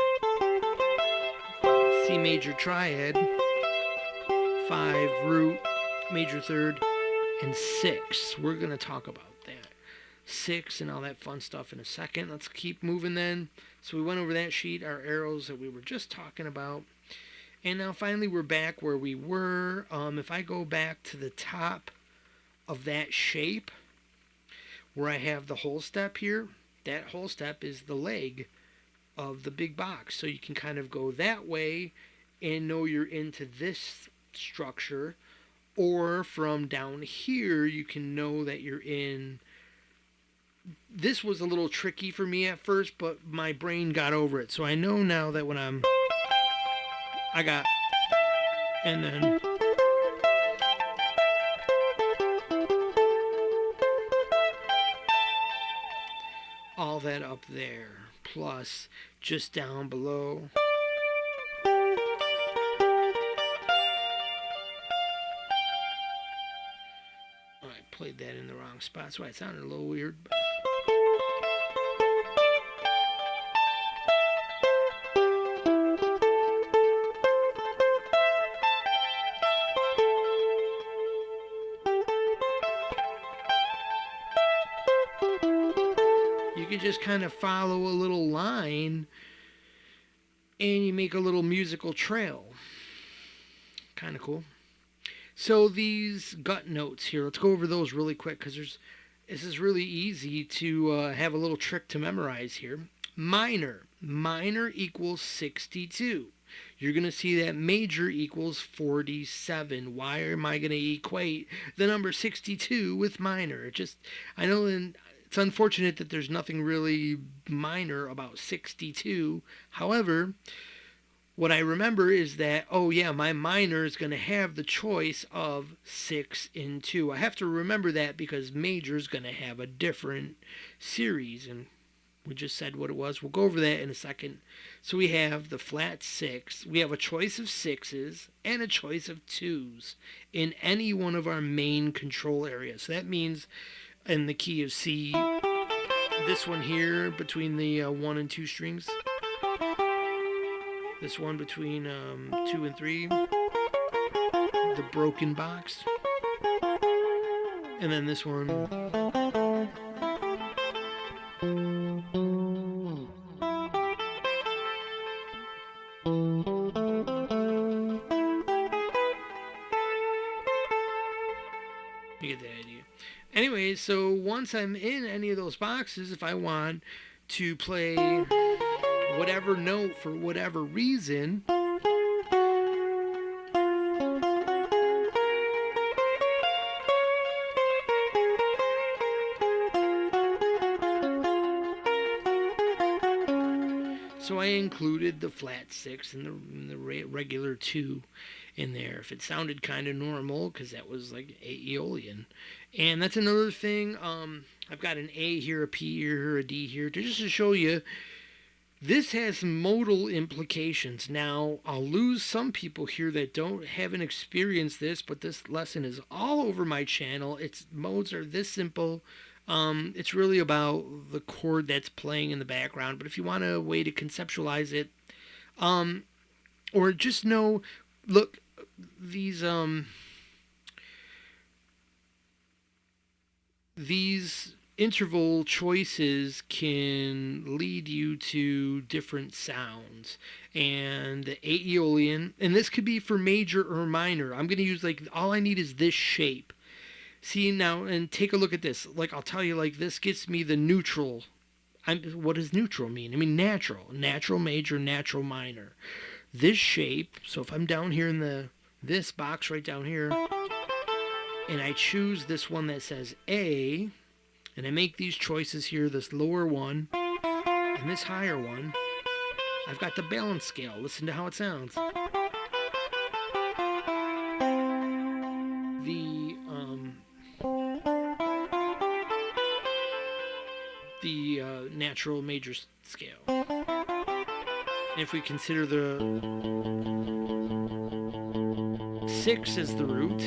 Speaker 1: C major triad, 5 root, major 3rd, and 6. We're going to talk about that. 6 and all that fun stuff in a second. Let's keep moving then. So we went over that sheet, our arrows that we were just talking about. And now finally we're back where we were. If I go back to the top of that shape, where I have the whole step here, that whole step is the leg of the big box. So you can kind of go that way and know you're into this structure, or from down here you can know that you're in. This was a little tricky for me at first, but my brain got over it. So I know now that when I got, and then all that up there, plus just down below. Oh, I played that in the wrong spot, that's why it sounded a little weird. You can just kind of follow a little line and you make a little musical trail. Kind of cool. So these gut notes here, let's go over those really quick because this is really easy to have a little trick to memorize here. Minor equals 62. You're going to see that major equals 47. Why am I going to equate the number 62 with minor? I know it's unfortunate that there's nothing really minor about 62. However, what I remember is that, oh yeah, my minor is going to have the choice of 6 and 2. I have to remember that because major is going to have a different series, and We just said what it was. We'll go over that in a second. So we have the flat 6. We have a choice of 6s and a choice of 2s in any one of our main control areas. So that means in the key of C, this one here between the 1 and 2 strings, this one between 2 and 3, the broken box, and then this one. You get the idea. Anyway, so once I'm in any of those boxes, if I want to play whatever note for whatever reason, so I included the flat 6 and the regular 2 in there. If it sounded kind of normal, because that was like Aeolian. And that's another thing. I've got an A here, a P here, a D here, just to show you. This has modal implications. Now, I'll lose some people here that haven't experienced this, but this lesson is all over my channel. Its modes are this simple. It's really about the chord that's playing in the background. But if you want a way to conceptualize it, or just know, look, these interval choices can lead you to different sounds. And the Aeolian, and this could be for major or minor. I'm going to use, like, all I need is this shape. See now, and take a look at this. Like, I'll tell you, like, this gets me the neutral. What does neutral mean? I mean natural. Natural major, natural minor. This shape, so if I'm down here in this box right down here, and I choose this one that says A, and I make these choices here, this lower one and this higher one, I've got the balance scale. Listen to how it sounds. The natural major scale. And if we consider the 6 as the root,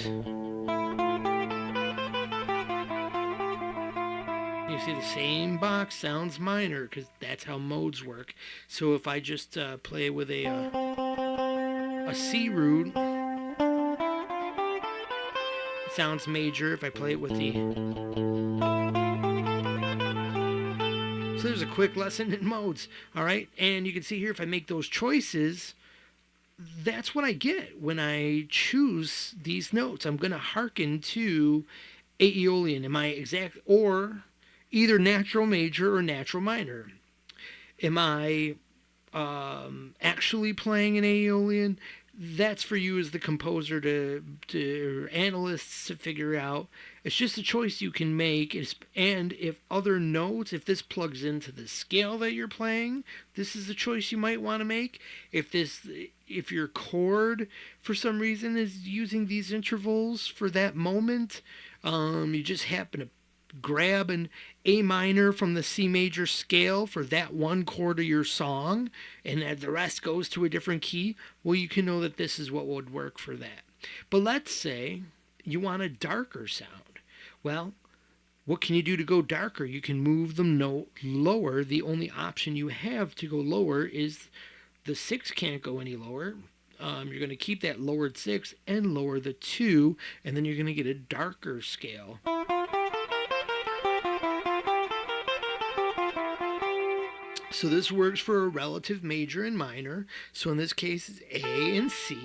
Speaker 1: you see the same box sounds minor because that's how modes work. So if I just play with a C root, it sounds major. If I play it with so there's a quick lesson in modes, all right? And you can see here, if I make those choices, that's what I get when I choose these notes. I'm going to hearken to Aeolian. Am I exact, or either natural major or natural minor? Am I actually playing an Aeolian? That's for you as the composer to analysts to figure out. It's just a choice you can make. And if other notes, if this plugs into the scale that you're playing, this is a choice you might want to make. If your chord for some reason is using these intervals for that moment, you just happen to grab an A minor from the C major scale for that one chord of your song, and the rest goes to a different key, well, you can know that this is what would work for that. But let's say you want a darker sound. Well, what can you do to go darker? You can move the note lower. The only option you have to go lower is the 6 can't go any lower. You're going to keep that lowered 6 and lower the 2, and then you're going to get a darker scale. So this works for a relative major and minor. So in this case, it's A and C.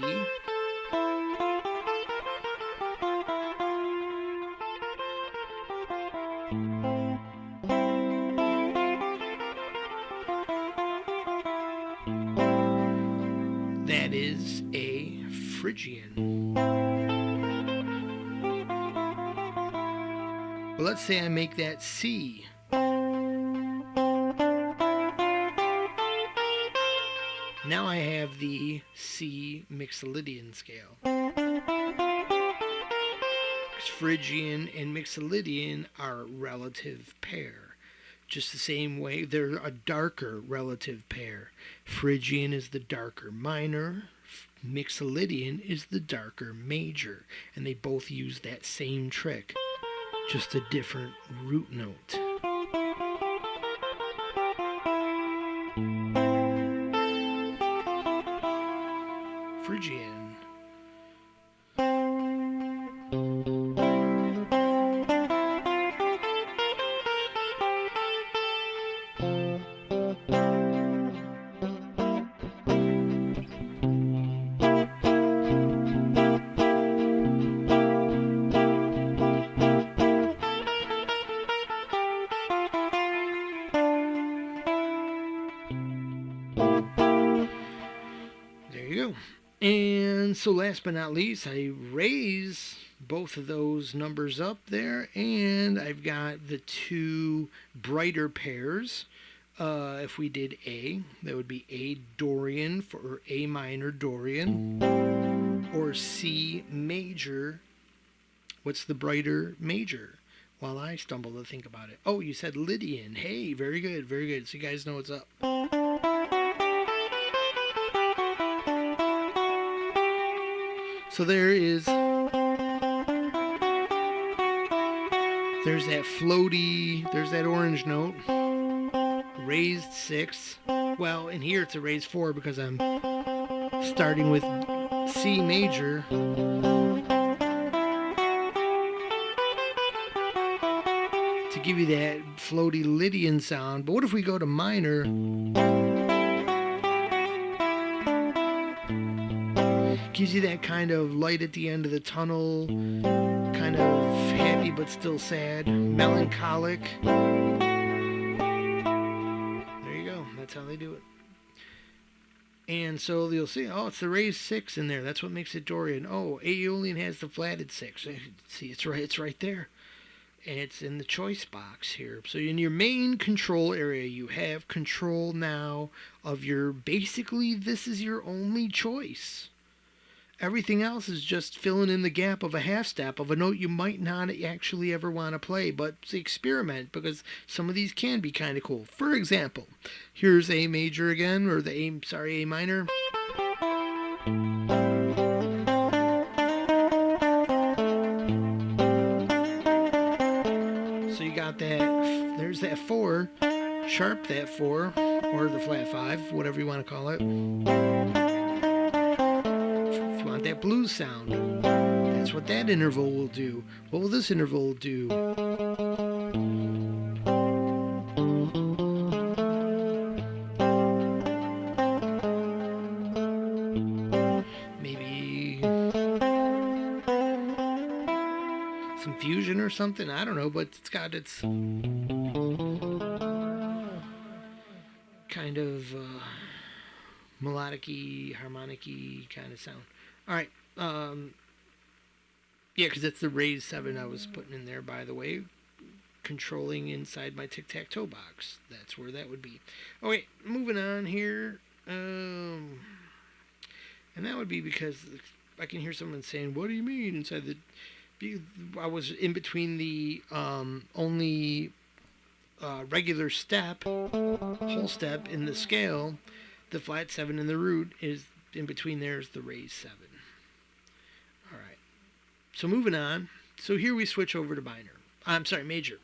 Speaker 1: That is a Phrygian. But let's say I make that C. Now I have the C Mixolydian scale. Phrygian and Mixolydian are a relative pair. Just the same way, they're a darker relative pair. Phrygian is the darker minor, Mixolydian is the darker major, and they both use that same trick, just a different root note. Phrygian. There you go. And so last but not least, I raise both of those numbers up there, and I've got the two brighter pairs. If we did A, that would be A Dorian for A minor Dorian, or C major. What's the brighter major? While I stumble to think about it. Oh, you said Lydian. Hey, very good, very good. So you guys know what's up. So there's that floaty, there's that orange note, raised 6. Well, in here it's a raised 4 because I'm starting with C major. To give you that floaty Lydian sound. But what if we go to minor? Gives you that kind of light at the end of the tunnel, kind of happy but still sad, melancholic. There you go. That's how they do it. And so you'll see, oh, it's the raised 6 in there. That's what makes it Dorian. Oh, Aeolian has the flatted 6. See, it's right there. And it's in the choice box here. So in your main control area, you have control now of your, basically, this is your only choice. Everything else is just filling in the gap of a half step of a note you might not actually ever want to play, but experiment, because some of these can be kind of cool. For example, here's A major again, or A minor. So you got that, there's that 4, sharp that 4, or the flat 5, whatever you want to call it. That blues sound. That's what that interval will do. What will this interval do? Maybe some fusion or something. I don't know, but it's got its kind of melodic-y, harmonic-y kind of sound. All right. Yeah, because it's the raised 7 I was putting in there, by the way. Controlling inside my tic-tac-toe box. That's where that would be. Okay, moving on here. And that would be because I can hear someone saying, what do you mean? Inside the... I was in between the only regular step, whole step in the scale. The flat 7 in the root is in between there is the raised 7. All right. So moving on. So here we switch over to minor. I'm sorry, major.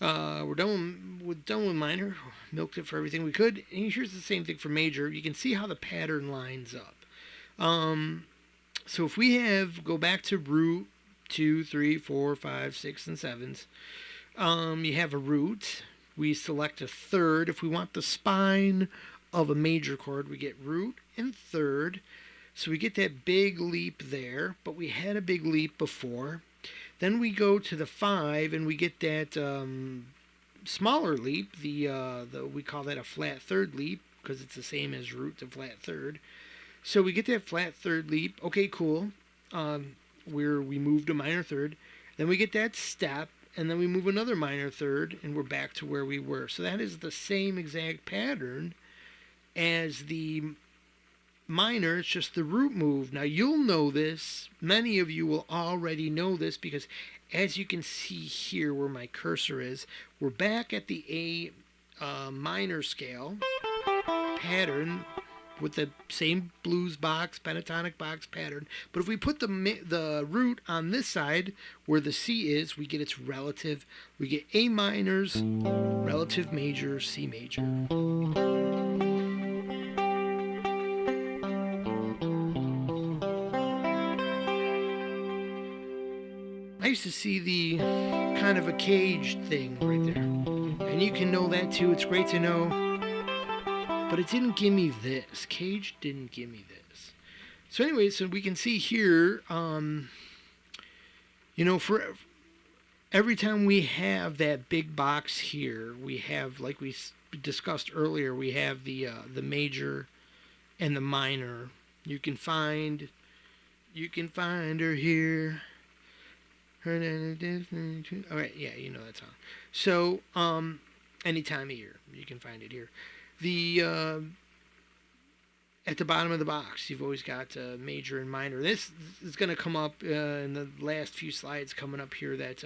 Speaker 1: We're done with minor. Milked it for everything we could. And here's the same thing for major. You can see how the pattern lines up. So if we go back to root 2, 3, 4, 5, 6, and 7s. You have a root. We select a third. If we want the spine of a major chord, we get root and third. So we get that big leap there, but we had a big leap before. Then we go to the 5 and we get that smaller leap. We call that a flat third leap because it's the same as root to flat third. So we get that flat third leap. Okay, cool. We moved a minor third. Then we get that step, and then we move another minor third, and we're back to where we were. So that is the same exact pattern as the minor, it's just the root move. Now you'll know this, many of you will already know this, because as you can see here where my cursor is, we're back at the A minor scale pattern with the same blues box, pentatonic box pattern. But if we put the root on this side where the C is, we get its relative. We get A minor's relative major, C major. I used to see the kind of a caged thing right there. And you can know that too. It's great to know. But it didn't give me this. Cage didn't give me this. So anyway, so we can see here, for every time we have that big box here, we have, like we discussed earlier, we have the major and the minor. You can find her here. All right, yeah, you know that song. So, any time of year, you can find it here. At the bottom of the box, you've always got major and minor. This is going to come up in the last few slides coming up here that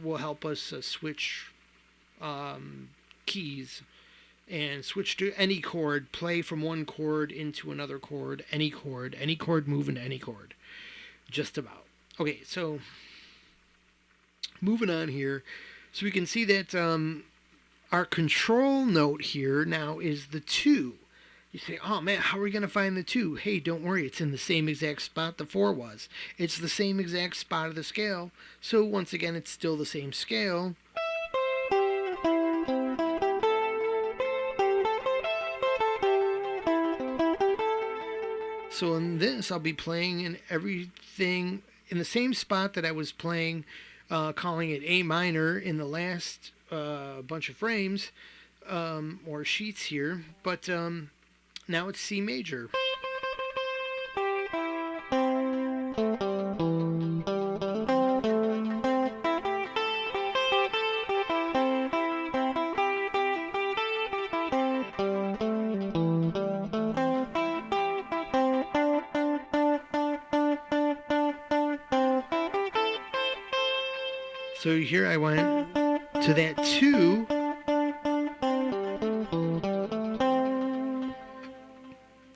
Speaker 1: will help us switch keys and switch to any chord, play from one chord into another chord, any chord move into any chord, just about. Okay, so moving on here, so we can see that our control note here now is the 2. You say, oh man, how are we going to find the 2? Hey, don't worry, it's in the same exact spot the 4 was. It's the same exact spot of the scale. So once again, it's still the same scale. So in this, I'll be playing in everything in the same spot that I was playing, calling it A minor in the last bunch of frames or sheets here, but now it's C major. So here I went to that 2,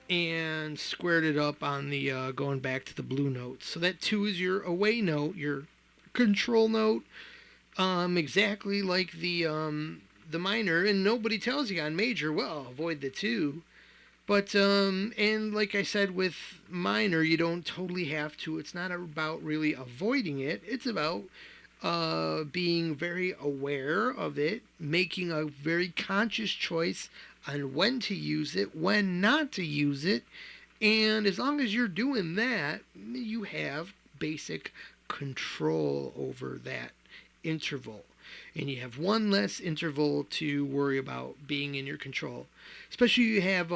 Speaker 1: and squared it up on the going back to the blue notes. So that 2 is your away note, your control note, exactly like the minor. And nobody tells you on major, well, avoid the 2. But and like I said with minor, you don't totally have to. It's not about really avoiding it. It's about being very aware of it, making a very conscious choice on when to use it, when not to use it. And as long as you're doing that, you have basic control over that interval. And you have one less interval to worry about being in your control. Especially you have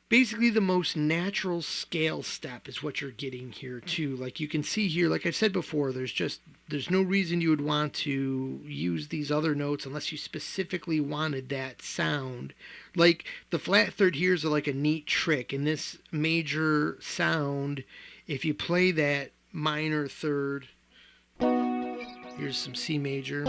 Speaker 1: basically the most natural scale step is what you're getting here too. Like you can see here, like I've said before, there's no reason you would want to use these other notes unless you specifically wanted that sound. Like the flat third here is like a neat trick. In this major sound, if you play that minor third, here's some C major.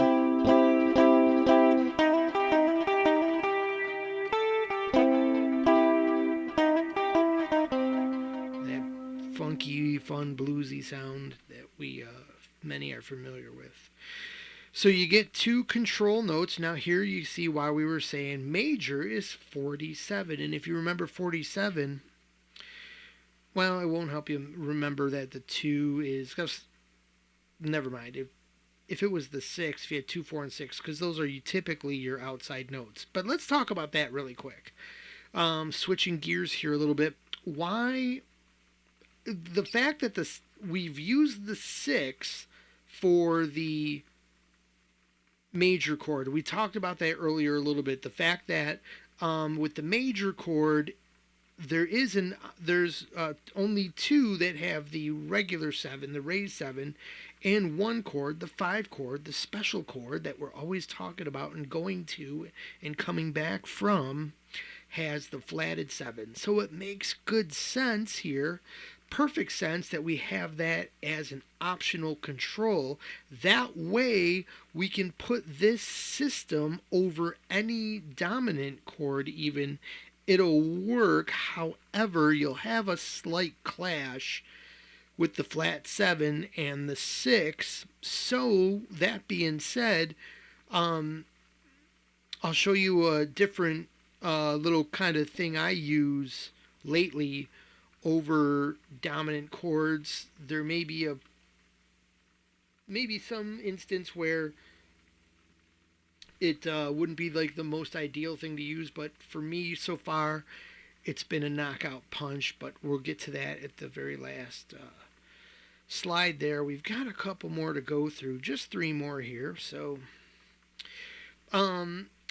Speaker 1: Funky, fun, bluesy sound that many are familiar with. So you get 2 control notes. Now here you see why we were saying major is 47. And if you remember 47, well, it won't help you remember that the 2 is, never mind. If it was the 6, if you had 2, 4, and 6, because those are typically your outside notes. But let's talk about that really quick. Switching gears here a little bit. Why? The fact that we've used the 6 for the major chord. We talked about that earlier a little bit. The fact that with the major chord, there's only 2 that have the regular 7, the raised 7, and 1 chord, the 5 chord, the special chord that we're always talking about and going to and coming back from, has the flatted 7. So it makes good sense here, perfect sense, that we have that as an optional control. That way we can put this system over any dominant chord even. It'll work. However, you'll have a slight clash with the flat 7 and the 6. So that being said, I'll show you a different little kind of thing I use lately over dominant chords. There may be some instance where it wouldn't be like the most ideal thing to use, but for me so far it's been a knockout punch. But we'll get to that at the very last slide there. We've got a couple more to go through, just 3 more here. So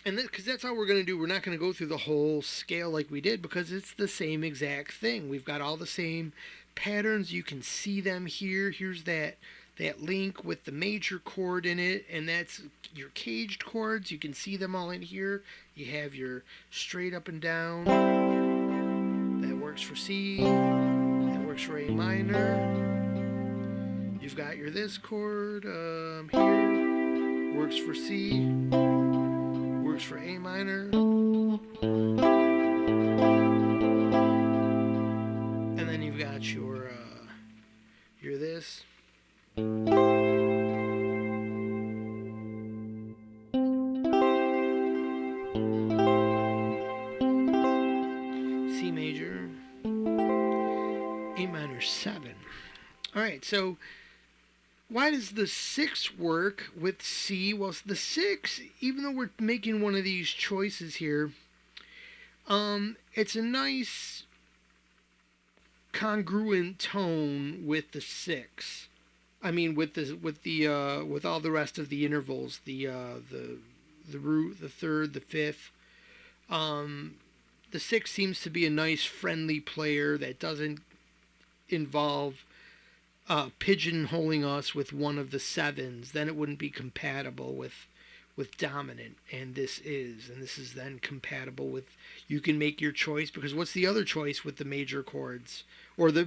Speaker 1: and because that's all we're going to do. We're not going to go through the whole scale like we did, because it's the same exact thing. We've got all the same patterns. You can see them here. Here's that link with the major chord in it, and that's your caged chords. You can see them all in here. You have your straight up and down. That works for C. That works for A minor. You've got your this chord here. Works for C. Works for A minor. And then you've got your this. C major. A minor 7. Alright, so why does the 6 work with C? Well, the 6, even though we're making one of these choices here, it's a nice congruent tone with the 6. I mean, with all the rest of the intervals, the root, the third, the fifth. The 6 seems to be a nice friendly player that doesn't involve pigeonholing us with one of the 7s. Then it wouldn't be compatible with dominant, and this is then compatible with. You can make your choice, because what's the other choice with the major chords, or the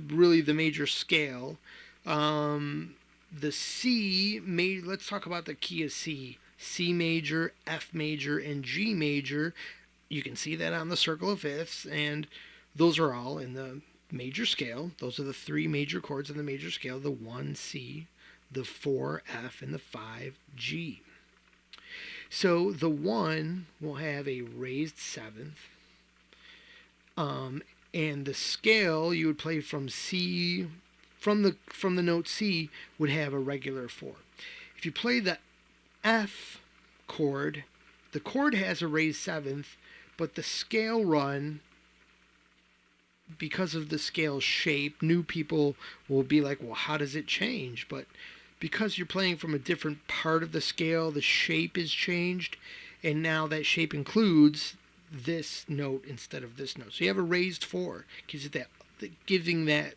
Speaker 1: major scale? The C, let's talk about the key of C. C major, F major, and G major. You can see that on the circle of fifths, and those are all in the major scale. Those are the 3 major chords in the major scale: the 1 C, the 4 F, and the 5 G. So the 1 will have a raised 7th, and the scale you would play from C, from the note C, would have a regular 4. If you play the F chord, the chord has a raised 7th, but the scale run, because of the scale shape, new people will be like, well, how does it change? But because you're playing from a different part of the scale, the shape is changed, and now that shape includes this note instead of this note. So you have a raised 4, gives it giving that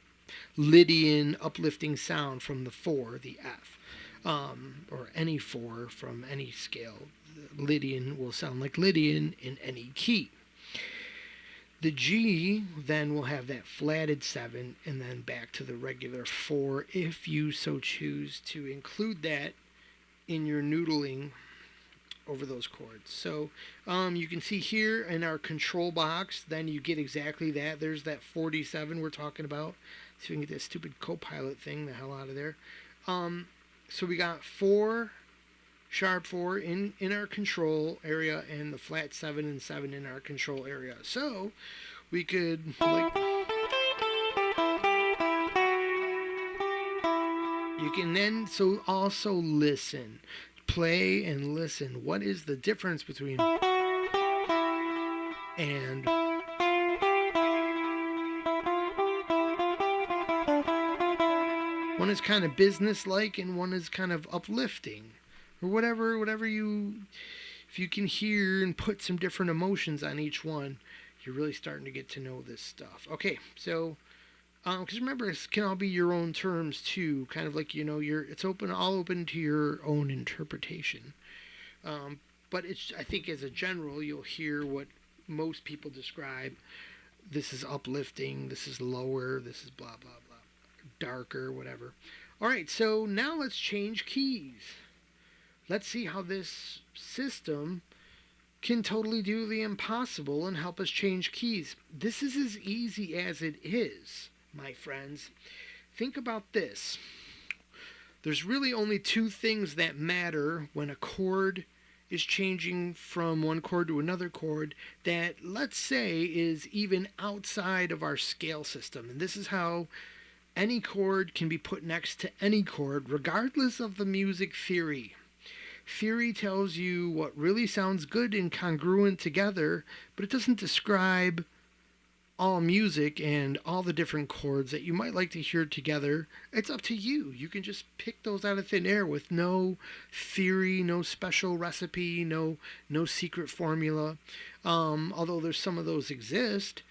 Speaker 1: Lydian uplifting sound from the 4, the F, or any 4 from any scale. Lydian will sound like Lydian in any key. The G then will have that flatted 7, and then back to the regular 4 if you so choose to include that in your noodling over those chords. So you can see here in our control box, then you get exactly that. There's that 47 we're talking about. So we can get that stupid Copilot thing the hell out of there. So we got 4, sharp 4 in our control area, and the flat 7 and 7 in our control area. So we could, like, you can then also listen, play and listen. What is the difference between and one is kind of business-like and one is kind of uplifting, or whatever you, if you can hear and put some different emotions on each one, you're really starting to get to know this stuff. Okay, so because remember, it can all be your own terms too, kind of like, it's all open to your own interpretation. But I think as a general, you'll hear what most people describe. This is uplifting, this is lower, this is blah, blah, blah, darker, whatever. All right, so now let's change keys. Let's see how this system can totally do the impossible and help us change keys. This is as easy as it is, my friends. Think about this. There's really only two things that matter when a chord is changing from one chord to another chord that, let's say, is even outside of our scale system. And this is how any chord can be put next to any chord, regardless of the music theory. Theory tells you what really sounds good and congruent together, but it doesn't describe all music and all the different chords that you might like to hear together. It's up to you. You can just pick those out of thin air with no theory, no special recipe, no secret formula. Although there's some of those exist.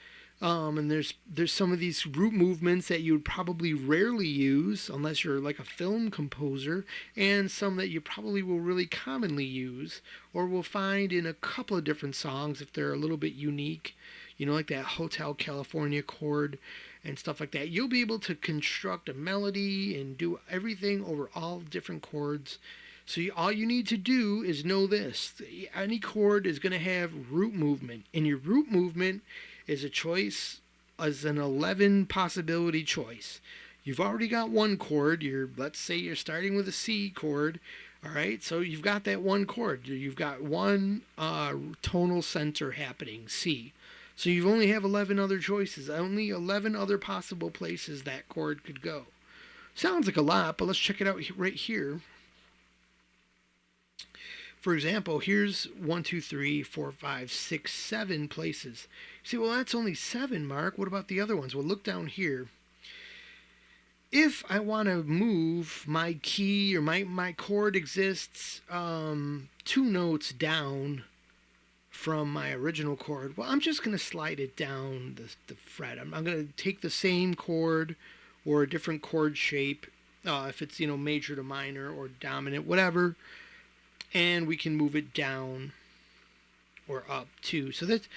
Speaker 1: And there's some of these root movements that you would probably rarely use unless you're like a film composer, and some that you probably will really commonly use or will find in a couple of different songs if they're a little bit unique. You know, like that Hotel California chord and stuff like that. You'll be able to construct a melody and do everything over all different chords. So all you need to do is know this. Any chord is going to have root movement, and your root movement is a choice, as an 11 possibility choice. You've already got one chord. Let's say you're starting with a C chord. All right, so you've got that one chord. You've got one tonal center happening, C. So you only have 11 other choices, only 11 other possible places that chord could go. Sounds like a lot, but let's check it out right here. For example, here's 1, 2, 3, 4, 5, 6, 7 places. You say, well, that's only 7, Mark. What about the other ones? Well, look down here. If I want to move my key, or my chord exists 2 notes down from my original chord, well, I'm just going to slide it down the fret. I'm going to take the same chord or a different chord shape, if it's, major to minor or dominant, whatever, and we can move it down or up too. So that's,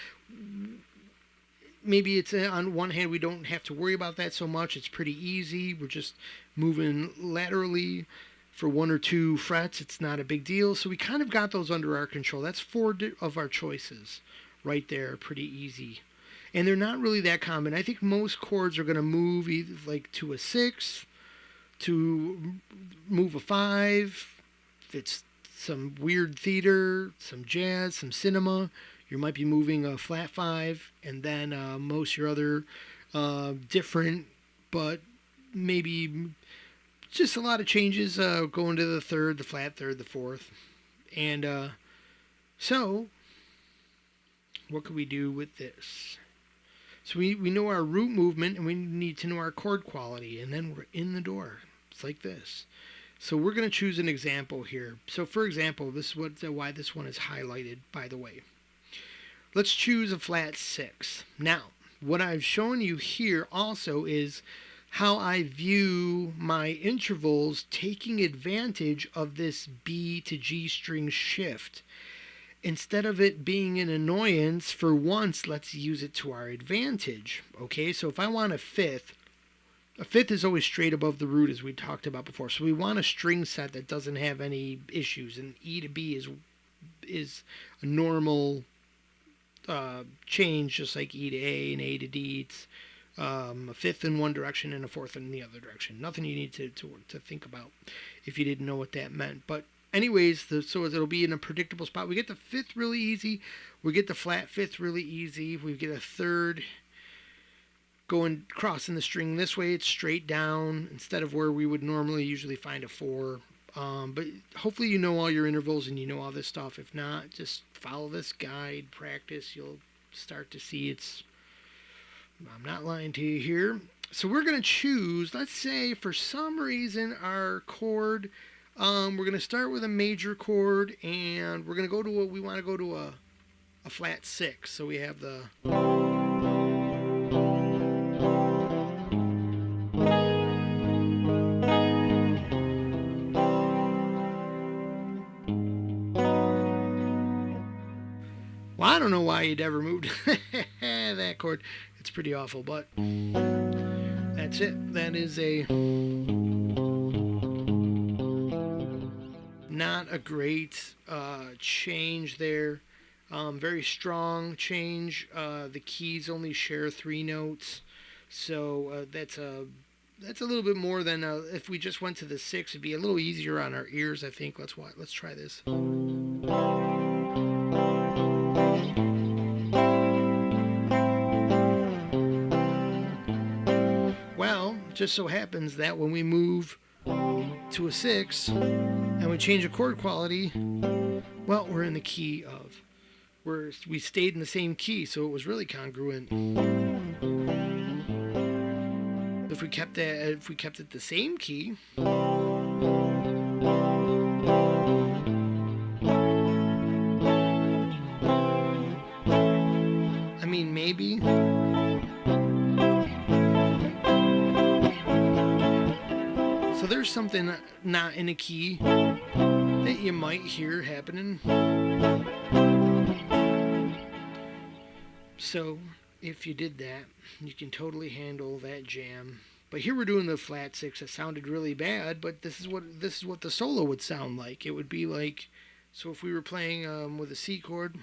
Speaker 1: maybe it's, on one hand, we don't have to worry about that so much. It's pretty easy. We're just moving laterally for 1 or 2 frets. It's not a big deal. So we kind of got those under our control. That's 4 of our choices right there. Pretty easy. And they're not really that common. I think most chords are going to move either like to a 6, to move a 5. If it's some weird theater, some jazz, some cinema, you might be moving a flat 5, and then most your other different, but maybe just a lot of changes going to the 3rd, the flat 3rd, the 4th. And so what could we do with this? So we know our root movement, and we need to know our chord quality, and then we're in the door. It's like this. So we're going to choose an example here. So for example, this is why this one is highlighted, by the way. Let's choose a flat 6. Now, what I've shown you here also is how I view my intervals taking advantage of this B to G string shift. Instead of it being an annoyance, for once, let's use it to our advantage. Okay, so if I want a fifth is always straight above the root, as we talked about before. So we want a string set that doesn't have any issues, and E to B is a normal change, just like E to A and A to D. It's a fifth in one direction and a fourth in the other direction. Nothing you need to think about if you didn't know what that meant. But anyways, so it'll be in a predictable spot. We get the 5th really easy. We get the flat 5th really easy. We get a 3rd going crossing the string this way. It's straight down instead of where we would normally usually find a 4. But hopefully you know all your intervals and you know all this stuff. If not, just follow this guide, practice. You'll start to see I'm not lying to you here. So we're going to choose, let's say for some reason our chord, we're going to start with a major chord, and we're going to go to we want to go to a flat 6. So we have the Well, I don't know why you'd ever moved that chord. It's pretty awful, but that's it. That is a not a great change there. Very strong change. The keys only share 3 notes, so that's a little bit more than if we just went to the 6. It'd be a little easier on our ears, I think. Let's try this. Well, it just so happens that when we move to a 6 and we change the chord quality, well, we're in the key of. We stayed in the same key, so it was really congruent. If we kept it the same key, I mean, maybe. So there's something not in a key that you might hear happening. So if you did that, you can totally handle that jam. But here we're doing the flat 6. It sounded really bad, but this is what the solo would sound like. It would be like, so if we were playing with a C chord.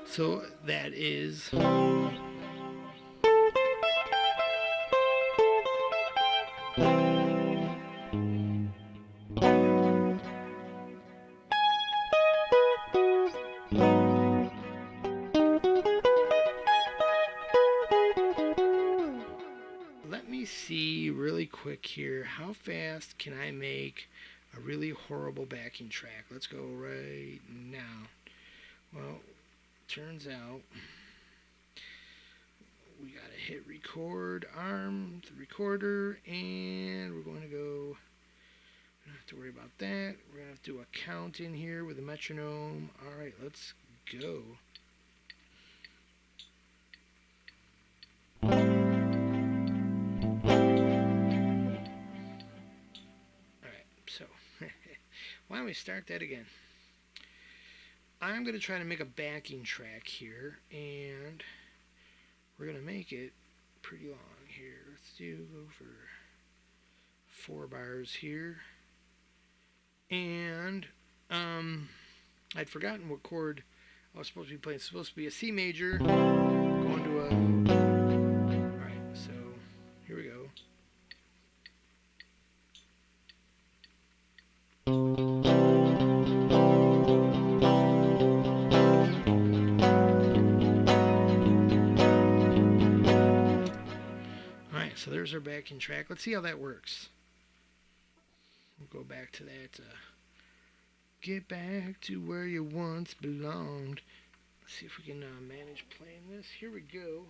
Speaker 1: So that is. Let me see really quick here. How fast can I make a really horrible backing track? Let's go right now. Well, turns out we gotta hit record arm, the recorder, and we're going to go. We don't have to worry about that. We're gonna have to do a count in here with a metronome. All right, let's go. All right, so why don't we start that again? I'm going to try to make a backing track here, and we're going to make it pretty long here. Let's go for 4 bars here. And I'd forgotten what chord I was supposed to be playing. It's supposed to be a C major, going to a. Alright, so here we go. So there's our backing track. Let's see how that works. We'll go back to that. Get back to where you once belonged. Let's see if we can manage playing this. Here we go.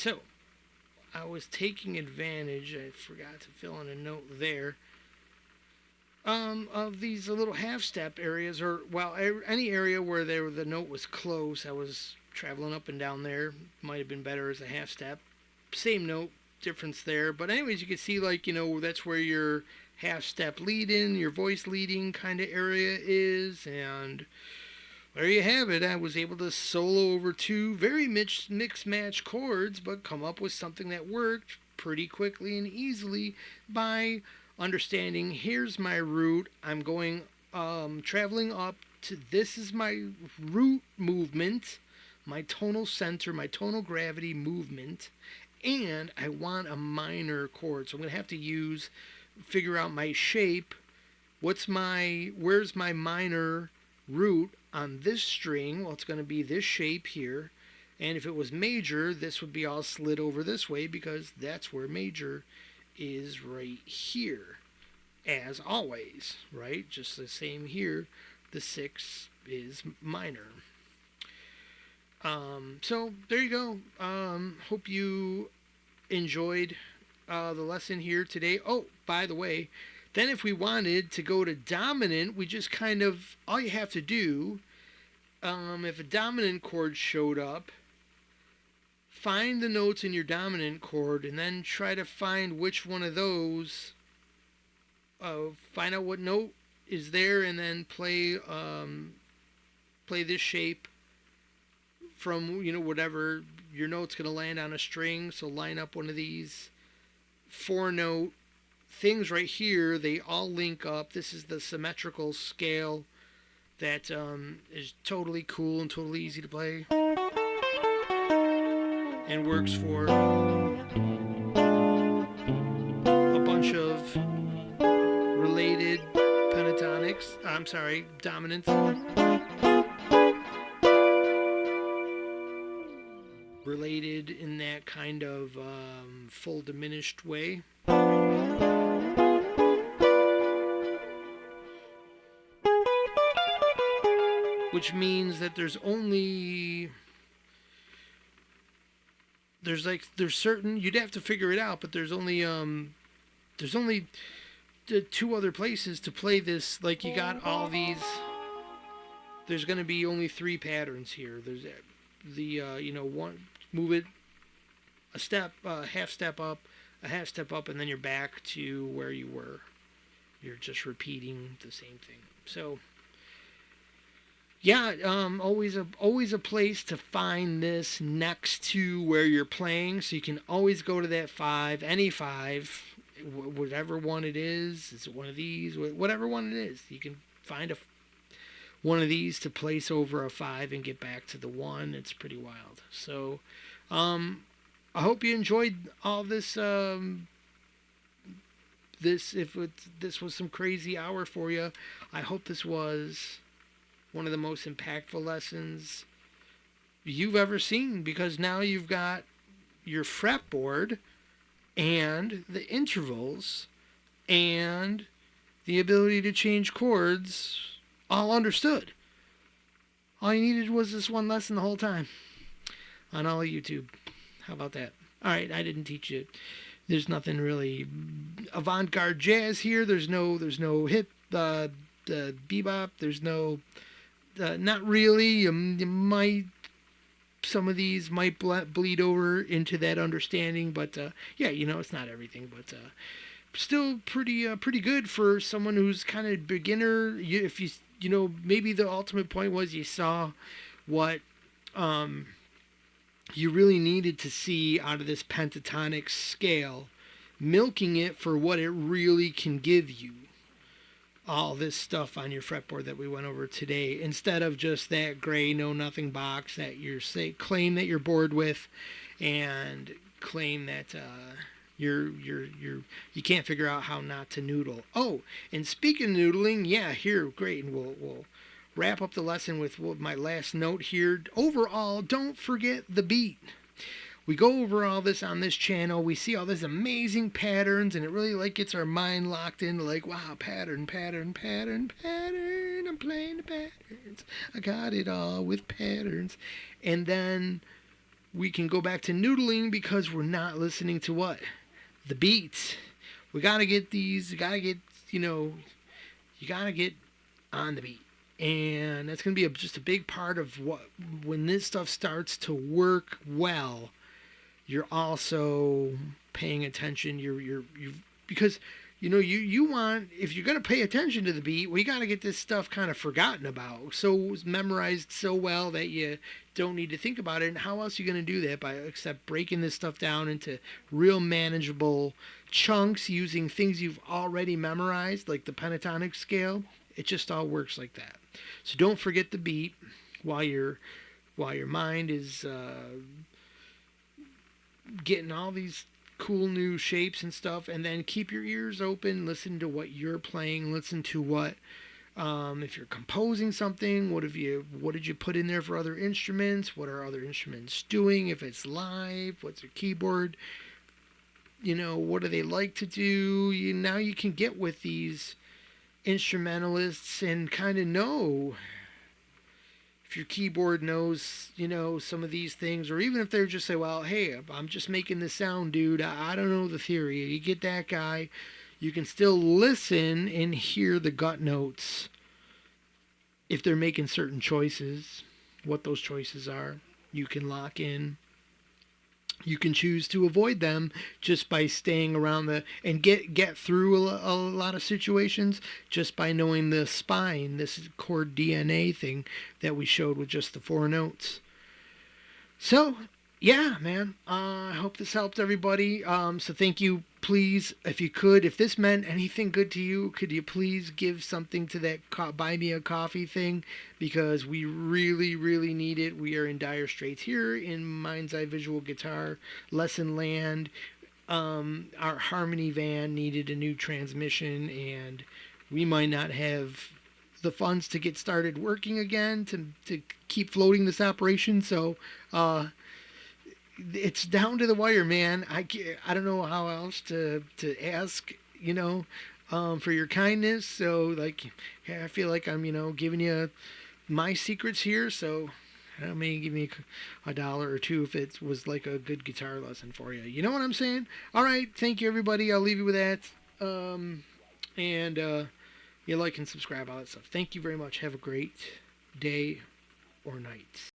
Speaker 1: So I was taking advantage, I forgot to fill in a note there, of these little half step areas, or, well, any area where the note was close. I was traveling up and down there. Might have been better as a half step. Same note, difference there. But, anyways, you can see, like, that's where your half step leading, your voice leading kind of area is, and there you have it. I was able to solo over two very mix match chords, but come up with something that worked pretty quickly and easily by understanding here's my root. I'm going traveling up to, this is my root movement, my tonal center, my tonal gravity movement, and I want a minor chord. So I'm going to have to figure out my shape. Where's my minor root on this string? Well, it's going to be this shape here. And if it was major, this would be all slid over this way because that's where major is, right here. As always, right? Just the same here. The 6 is minor. So there you go. Hope you enjoyed the lesson here today. Oh, by the way, then if we wanted to go to dominant, we just kind of, all you have to do, if a dominant chord showed up, find the notes in your dominant chord and then try to find which one of those, find out what note is there and then play this shape from, whatever your note's going to land on a string. So line up one of these 4-note things right here. They all link up. This is the symmetrical scale that is totally cool and totally easy to play and works for a bunch of related pentatonics. Dominants. Related in that kind of full diminished way. Which means that there's certain, you'd have to figure it out, but there's only two other places to play this. Like, you got all these, there's going to be only 3 patterns here. There's the one, move it a step, half step up, a half step up, and then you're back to where you were. You're just repeating the same thing. So yeah, always a place to find this next to where you're playing, so you can always go to that 5, any 5, whatever one it is. Is it one of these? Whatever one it is, you can find one of these to place over a 5 and get back to the 1. It's pretty wild. So, I hope you enjoyed all this. This was some crazy hour for you. I hope this was one of the most impactful lessons you've ever seen, because now you've got your fretboard and the intervals and the ability to change chords all understood. All you needed was this one lesson the whole time on all of YouTube. How about that? All right, I didn't teach you. There's nothing really avant-garde jazz here. There's no hip bebop. There's no not really. You might, some of these might bleed over into that understanding, but yeah, it's not everything, but still pretty good for someone who's kind of beginner. If maybe the ultimate point was you saw what you really needed to see out of this pentatonic scale, milking it for what it really can give you. All this stuff on your fretboard that we went over today, instead of just that gray know-nothing box that claim that you're bored with, and claim that you can't figure out how not to noodle. Oh, and speaking of noodling, yeah, here, great, and we'll wrap up the lesson with my last note here. Overall, don't forget the beat. We go over all this on this channel. We see all these amazing patterns, and it really gets our mind locked into wow, pattern. I'm playing the patterns. I got it all with patterns. And then we can go back to noodling because we're not listening to what? The beats. We gotta get these, you gotta get on the beat. And that's going to be just a big part of what, when this stuff starts to work well, you're also paying attention. Because you want, if you're going to pay attention to the beat, we got to get this stuff kind of forgotten about, so memorized so well that you don't need to think about it. And how else are you going to do that by except breaking this stuff down into real manageable chunks using things you've already memorized, like the pentatonic scale? It just all works like that. So don't forget the beat while your mind is getting all these cool new shapes and stuff, and then keep your ears open. Listen to what you're playing. Listen to what, if you're composing something, what did you put in there for other instruments? What are other instruments doing? If it's live, what's your keyboard? What do they like to do? Now you can get with these instrumentalists and kind of know if your keyboard knows, some of these things, or even if they're just say, well, hey, I'm just making this sound, dude. I don't know the theory. You get that guy. You can still listen and hear the gut notes if they're making certain choices, what those choices are. You can lock in. You can choose to avoid them just by staying around and get through a lot of situations just by knowing the spine, this chord DNA thing that we showed with just the 4 notes. So, yeah, man, I hope this helped everybody. So thank you. Please, if this meant anything good to you, could you please give something to that buy me a coffee thing, because we really, really need it. We are in dire straits here in Mind's Eye Visual Guitar Lesson Land. Our Harmony van needed a new transmission, and we might not have the funds to get started working again to keep floating this operation. So, it's down to the wire, man. I don't know how else to ask, for your kindness. So, I feel like I'm, giving you my secrets here. So, I don't know, maybe give me a dollar or two if it was like a good guitar lesson for you. You know what I'm saying? All right. Thank you, everybody. I'll leave you with that. And you like and subscribe, all that stuff. Thank you very much. Have a great day or night.